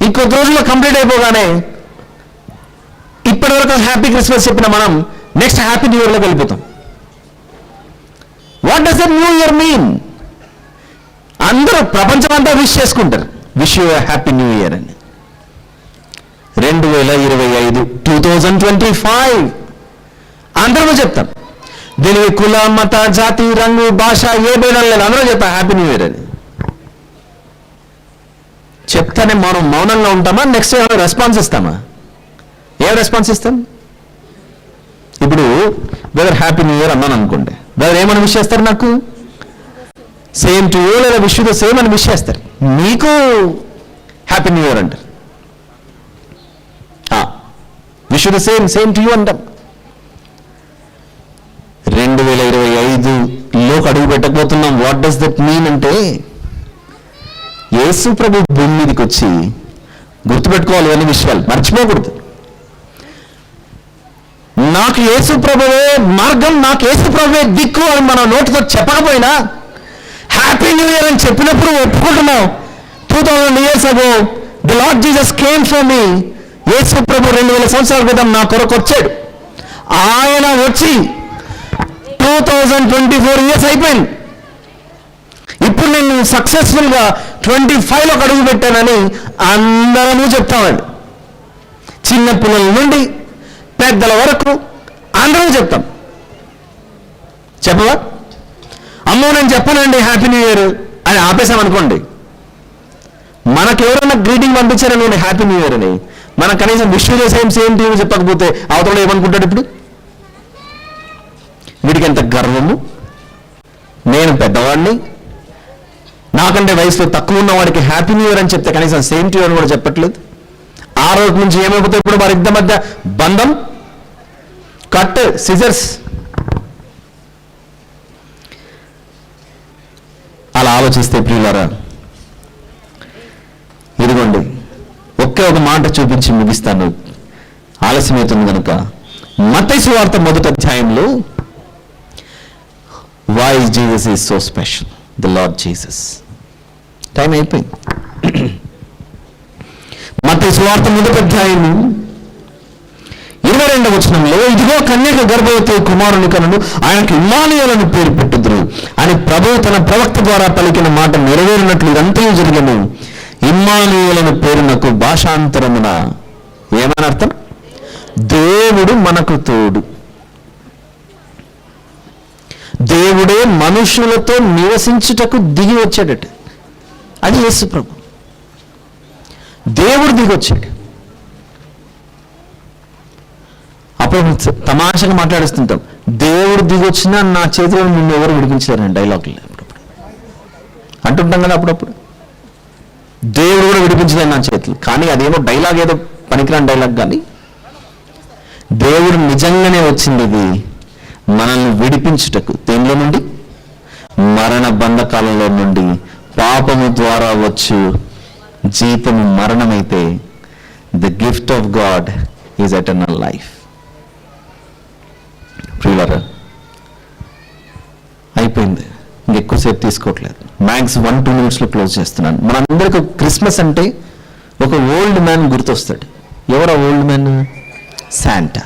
ఇంకొక రోజులో కంప్లీట్ అయిపోగానే ఇప్పటివరకు హ్యాపీ క్రిస్మస్ చెప్పిన మనం నెక్స్ట్ హ్యాపీ న్యూ ఇయర్లోకి వెళ్ళిపోతాం. What does that new year mean? అందరూ ప్రపంచం అంతా విష్ చేసుకుంటారు, wish you happy new year అని. 2025 2025 అందరూ చెప్తాం. దీనికి కుల మత జాతి రంగు భాష ఏ భేదం లేదు, అందరూ చెప్తాం హ్యాపీ న్యూ ఇయర్ అని. చెప్తానే మనం మౌనంగా ఉంటామా? నెక్స్ట్ రెస్పాన్స్ ఇస్తామా? ఏం రెస్పాన్స్ ఇస్తాం? ఇప్పుడు బ్రదర్ హ్యాపీ న్యూ ఇయర్ అన్నాను అనుకోండి, బ్రదర్ ఏమని విష్ చేస్తారు? నాకు సేమ్ టు యూ లేదా విష్ ద సేమ్ అని విష్ చేస్తారు. మీకు హ్యాపీ న్యూ ఇయర్ అంటారు. Wish the same to you అంటాం. 2025లోకి అడుగు పెట్టకపోతున్నాం. వాట్ డస్ దట్ మీన్ అంటే యేసు ప్రభు భూమి మీదకి వచ్చి గుర్తుపెట్టుకోవాలి అనే విషయాలు మర్చిపోకూడదు. నాకు యేసు ప్రభువే మార్గం, నాకు యేసు ప్రభువే దిక్కు అని మనం నోటితో చెప్పకపోయినా హ్యాపీ న్యూ ఇయర్ అని చెప్పినప్పుడు ఒప్పుకుంటున్నాం. 2000 years ago the Lord Jesus came for me. యేసు ప్రభు 2000 సంవత్సరాల క్రితం నా కొరకు వచ్చాడు. ఆయన వచ్చి 2024 years అయిపోయింది. ఇప్పుడు నేను సక్సెస్ఫుల్గా 25లోకి అడుగు పెట్టానని అందరూ చెప్తామండి. చిన్న పిల్లల నుండి పెద్దల వరకు అందరూ చెప్తాం. చెప్పవా? అమ్మో నేను చెప్పనండి హ్యాపీ న్యూ ఇయర్ అని ఆపేసామనుకోండి, మనకు ఎవరైనా గ్రీటింగ్ పంపించారనుకోండి హ్యాపీ న్యూ ఇయర్ అని, మనం కనీసం విష్ సేమ్ టీవీ చెప్పకపోతే అవతల ఏమనుకుంటాడు? ఇప్పుడు వీడికి ఎంత గర్వము, నేను పెద్దవాడిని, నాకంటే వయసులో తక్కువ ఉన్న వాడికి హ్యాపీ న్యూ ఇయర్ అని చెప్తే కనీసం సేమ్ టు ఇయర్ కూడా చెప్పట్లేదు. ఆ రోజు నుంచి ఏమైపోతే ఇప్పుడు వారిద్దరి మధ్య బంధం కట్ సిజర్స్. అలా ఆలోచిస్తే ప్రియులారా, ఇదిగోండి ఒకే ఒక మాట చూపించి ముగిస్తాను, ఆలస్యమవుతుంది కనుక. మత్తయి సువార్త 1వ అధ్యాయంలో why Jesus is so special, the Lord Jesus. Time అయిపోయింది. మత్తయి సువార్త 1వ అధ్యాయము 22వ వచనంలో, ఇదిగో కన్యక గర్భవతి కుమారుని కనును, ఆయనకు ఇమ్మానుయేలు పేరు పెట్టుదురు అని ప్రభువు తన ప్రవక్త ద్వారా పలికిన మాట నెరవేరినట్లు ఇదంతా జరిగను. ఇమ్మానుయేలు పేరునకు భాషాంతరమున ఏమని అర్థం? దేవుడు మనకు తోడు. దేవుడే మనుషులతో నివసించుటకు దిగి వచ్చాడట. అది యేసు ప్రభు. దేవుడు దిగి వచ్చాడు. అప్పుడు తమాషగా మాట్లాడుతుంటాం, దేవుడు దిగి వచ్చినా నా చేతిలో నిన్ను ఎవరు విడిపించారని డైలాగులు అప్పుడప్పుడు అంటుంటాం కదా. అప్పుడప్పుడు దేవుడు కూడా విడిపించలేదు నా చేతులు. కానీ అదేమో డైలాగ్, ఏదో పనికిరాని డైలాగ్. కానీ దేవుడు నిజంగానే వచ్చింది ఇది మనల్ని విడిపించుటకు. దేనిలో నుండి? మరణ బంధకాలలో నుండి పాపము ద్వారా వచ్చు జీతము మరణమైతే the gift of God is eternal life. ప్రియులారా, అయిపోయింది, ఇంకెక్కువసేపు తీసుకోవట్లేదు. మ్యాక్స్ 1-2 minutesలో క్లోజ్ చేస్తున్నాను. మనందరికీ క్రిస్మస్ అంటే ఒక ఓల్డ్ మ్యాన్ గుర్తొస్తాడు. ఎవరు ఆ ఓల్డ్ మ్యాన్? శాంటా.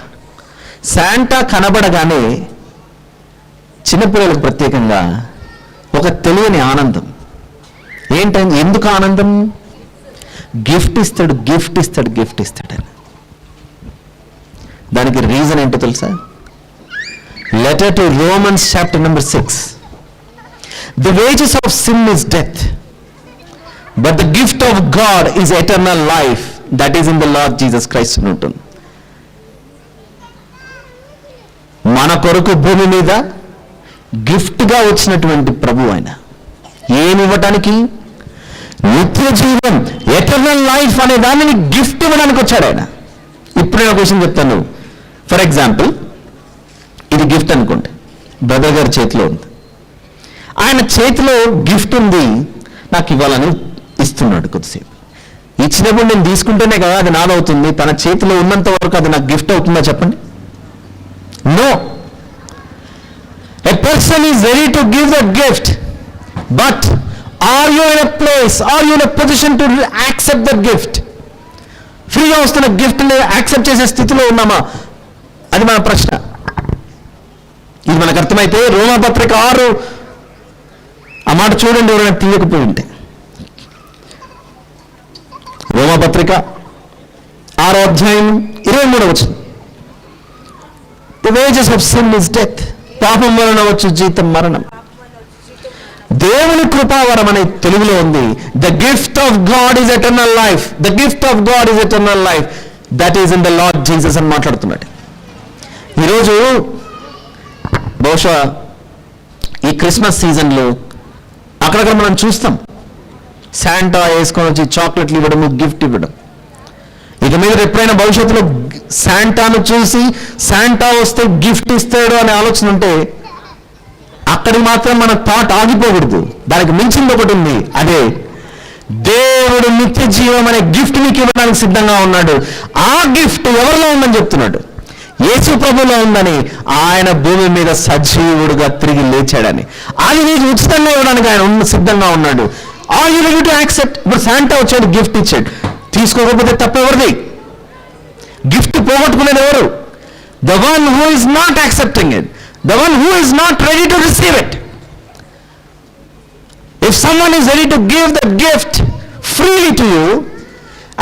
శాంటా కనబడగానే చిన్నపిల్లలకు ప్రత్యేకంగా ఒక తెలియని ఆనందం. ఏంటంటే, ఎందుకు ఆనందం? గిఫ్ట్ ఇస్తాడు, గిఫ్ట్ ఇస్తాడు, గిఫ్ట్ ఇస్తాడని. దానికి రీజన్ ఏంటో తెలుసా? Letter to Romans chapter number 6. The wages of sin is death, but the gift of God is eternal life that is in the Lord Jesus Christ అని ఉంటుంది. మన కొరకు భూమి మీద గిఫ్ట్గా వచ్చినటువంటి ప్రభు ఆయన. ఏమివ్వటానికి? నిత్య జీవం, ఎటర్నల్ లైఫ్ అనే దానిని గిఫ్ట్ ఇవ్వడానికి వచ్చాడు ఆయన. ఇప్పుడు నేను ఒక విషయం చెప్తాను. ఫర్ ఎగ్జాంపుల్, ఇది గిఫ్ట్ అనుకోండి, బ్రదర్ గారి చేతిలో ఉంది. ఆయన చేతిలో గిఫ్ట్ ఉంది, నాకు ఇవ్వాలని ఇస్తున్నాడు. కొద్దిసేపు ఇచ్చినప్పుడు నేను తీసుకుంటేనే కదా అది నాదవుతుంది. తన చేతిలో ఉన్నంత వరకు అది నాకు గిఫ్ట్ అవుతుందా చెప్పండి? No. A person is ready to give that gift, but are you in a place, are you in a position to accept that gift? ఫ్రీగా వస్తున్న గిఫ్ట్ని యాక్సెప్ట్ చేసే స్థితిలో ఉన్నామా? అది మన ప్రశ్న. ఇది మనకు అర్థమైతే రోమాపత్రిక 6 ఆ మాట చూడండి, ఎవరైనా తీయకపోయి ఉంటే. రోమాపత్రిక 6వ అధ్యాయం 23వ వచనం. The wages of sin is death. పాపం వలన వచ్చు జీతం మరణం. దేవుని కృపావరం అనే తెలుగులో ఉంది. The gift of God is eternal life. The gift of God is eternal life that is in the Lord Jesus అని మాట్లాడుతున్నాడు. ఈరోజు బహుశా ఈ క్రిస్మస్ సీజన్లో అక్కడక్కడ మనం చూస్తాం, శాంటా వేసుకొని వచ్చి చాక్లెట్లు ఇవ్వడము, గిఫ్ట్ ఇవ్వడం. ఇక మీద ఎప్పుడైనా భవిష్యత్తులో శాంటాను చూసి శాంటా వస్తే గిఫ్ట్ ఇస్తాడు అనే ఆలోచన ఉంటే అక్కడికి మాత్రం మన థాట్ ఆగిపోకూడదు. దానికి మించింది ఒకటి ఉంది, అదే దేవుడు నిత్య జీవం అనే గిఫ్ట్ మీకు ఇవ్వడానికి సిద్ధంగా ఉన్నాడు. ఆ గిఫ్ట్ ఎవరిలో ఉందని చెప్తున్నాడు? యేసు ప్రభులో ఉందని. ఆయన భూమి మీద సజీవుడుగా తిరిగి లేచాడని. అది నీకు ఉచితంగా ఇవ్వడానికి ఆయన సిద్ధంగా ఉన్నాడు. Are you ready to accept? ఇప్పుడు శాంటా వచ్చాడు, గిఫ్ట్ ఇచ్చాడు. తీసుకోకపోతే తప్పెవరిది? గిఫ్ట్ పోగొట్టుకునేది ఎవరు? The one who is not accepting it, the one who is not ready to receive it. If someone is ready to give the gift freely to you,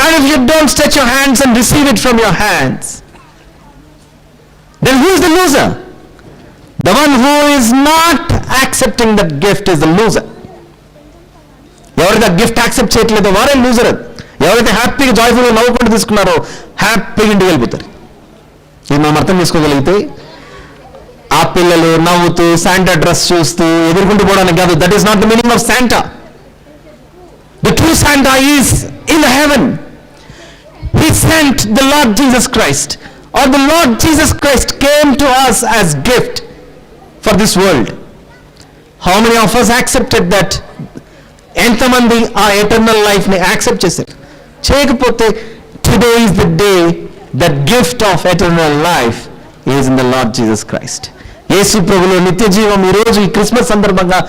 and if you don't stretch your hands and receive it from your hands, then who is the loser? The one who is not accepting that gift is the loser. ఎవరైతే gift accept చేయట్లేదో వారే loser. ఎవరైతే హ్యాపీగా జాయ్ఫుల్గా నవ్వుకుంటూ తీసుకున్నారో హ్యాపీగా ఇంటికి వెళ్ళిపోతారు. ఇది మనం అర్థం చేసుకోగలిగితే ఆ పిల్లలు నవ్వుతూ శాంటా డ్రెస్ చూస్తూ ఎదుర్కొంటూ పోవడానికి కాదు. That is not the meaning of Santa. The true Santa is in the heaven. He sent the Lord Jesus Christ, or the Lord Jesus Christ came to us as gift for this world. How many of us accepted that? ఎంతమంది ఆ eternal life ని accept చేశారు? చేయకపోతే today is the day that gift of eternal life is in the Lord Jesus Christ. Yesu ప్రభులో నిత్య జీవం ఈ రోజు ఈ క్రిస్మస్ సందర్భంగా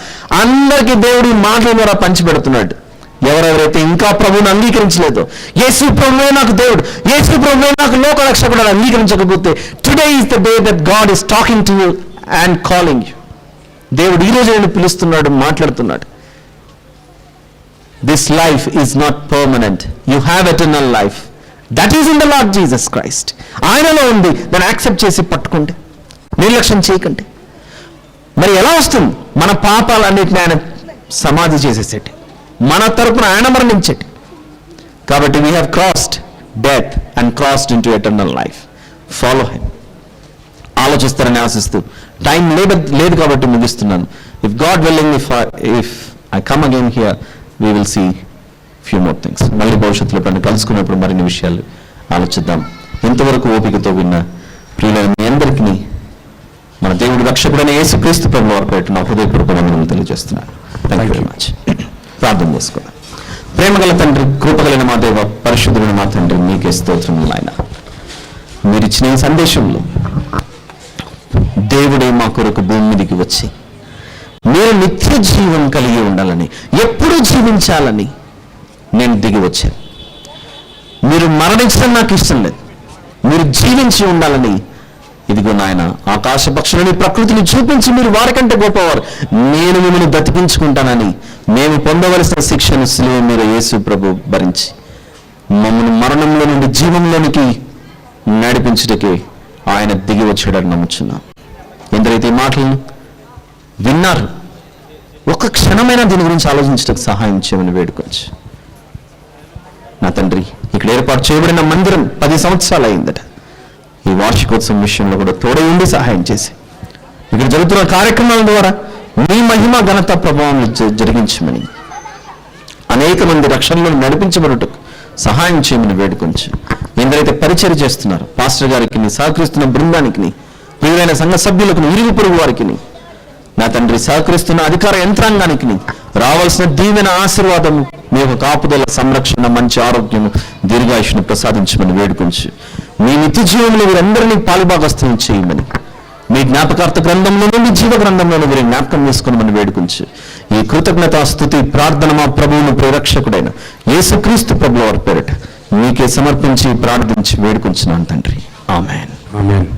అందరికీ దేవుడి మాటల ద్వారా పంచిపెడుతున్నాడు. ఎవరెవరైతే ఇంకా ప్రభువుని అంగీకరించలేదో, యేసు ప్రభువే నాకు దేవుడు, యేసు ప్రభువే నాకు లోక రక్షకుడు అని అంగీకరించకపోతే, today is the day that God is talking to you and calling you. దేవుడు ఈ రోజు నేను పిలుస్తున్నాడు, మాట్లాడుతున్నాడు. This life is not permanent. You have eternal life that is in the Lord Jesus Christ. ఆయనలో ఉంది. దాన్ని యాక్సెప్ట్ చేసి పట్టుకోండి, నిర్లక్ష్యం చేయకండి. మరి ఎలా వస్తుంది? మన పాపాలన్నిటిని ఆయన సమాధి చేసేసేటి, మన తరపున ఆయన మరణించటి. కాబట్టి we have crossed death and crossed into eternal life. Follow him. ఆలోచిస్తారని ఆశిస్తూ టైం లేదు కాబట్టి ముగిస్తున్నాను. If God willing, if I come again here we will see few more things. మళ్ళీ భవిష్యత్తులో పని కలుసుకున్నప్పుడు మరిన్ని విషయాలు ఆలోచిద్దాం. ఇంతవరకు ఓపికతో విన్న ప్రియులైన మీ అందరికీ మన దేవుడు రక్షకుడైన యేసుక్రీస్తు ప్రభువు వారి పేరిట నా హృదయపూర్వక వందనములు తెలియజేస్తున్నాను. Thank you very much. ప్రార్థన చేసుకుందాం. ప్రేమగల తండ్రి, కృపగలిగిన మా దేవ, పరిశుద్ధుడైన మా తండ్రి, మీకే స్తోత్రములు నాయన. మీరు ఇచ్చిన ఈ సందేశంలో దేవుడే మా కొరకు భూమి మీదికి వచ్చి మీరు నిత్య జీవం కలిగి ఉండాలని, ఎప్పుడూ జీవించాలని నేను దిగి వచ్చాను. మీరు మరణించడం నాకు ఇష్టం లేదు, మీరు జీవించి ఉండాలని. ఇదిగో నాయన, ఆకాశ పక్షులని, ప్రకృతిని చూపించి మీరు వారికంటే గొప్పవారు, నేను మిమ్మల్ని బ్రతికించుకుంటానని, మేము పొందవలసిన శిక్షను సిలువ మీద యేసు ప్రభు భరించి మమ్మల్ని మరణంలో నుండి జీవంలోనికి నడిపించుటకే ఆయన దిగి వచ్చాడని నమ్ముచున్నాం. ఎందరైతే ఈ మాటలను విన్నారు, ఒక్క క్షణమైనా దీని గురించి ఆలోచించడానికి సహాయం చేయమని వేడుకోవచ్చు. నా తండ్రి, ఇక్కడ ఏర్పాటు చేయబడిన మందిరం 10 సంవత్సరాలు అయిందట. ఈ వార్షికోత్సవం విషయంలో కూడా తోడై ఉండి సహాయం చేసి ఇక్కడ జరుగుతున్న కార్యక్రమాల ద్వారా మీ మహిమ, ఘనత, ప్రభావం జరిగించమని, అనేక మంది రక్షణలో నడిపించబడుటకు సహాయం చేయమని వేడుకొంచు. ఎందరైతే పరిచయం చేస్తున్నారు, పాస్టర్ గారికి, సహకరిస్తున్న బృందానికి, ప్రియులైన సంఘ సభ్యులకు, ఇరుగు పొరుగు వారికి, నా తండ్రి సహకరిస్తున్న అధికార యంత్రాంగానికి రావాల్సిన దీవెన, ఆశీర్వాదము, మీ యొక్క కాపుదల, సంరక్షణ, మంచి ఆరోగ్యము, దీర్ఘాయుషును ప్రసాదించమని వేడుకొంచు. మీ నిత్య జీవంలో వీరందరినీ పాలుభాగస్తులను చేయమని, మీ జ్ఞాపకార్థ గ్రంథంలో నుండి జీవ గ్రంథంలో మీరు జ్ఞాపకం చేసుకోమని వేడుకొంచు. ఈ కృతజ్ఞత స్తుతి ప్రార్థన మా ప్రభువును ప్రేరక్షకుడైన యేసుక్రీస్తు ప్రభువు వారి పేరిట మీకే సమర్పించి ప్రార్థించి వేడుకొంచున్నాను తండ్రి. ఆమేన్. ఆమేన్.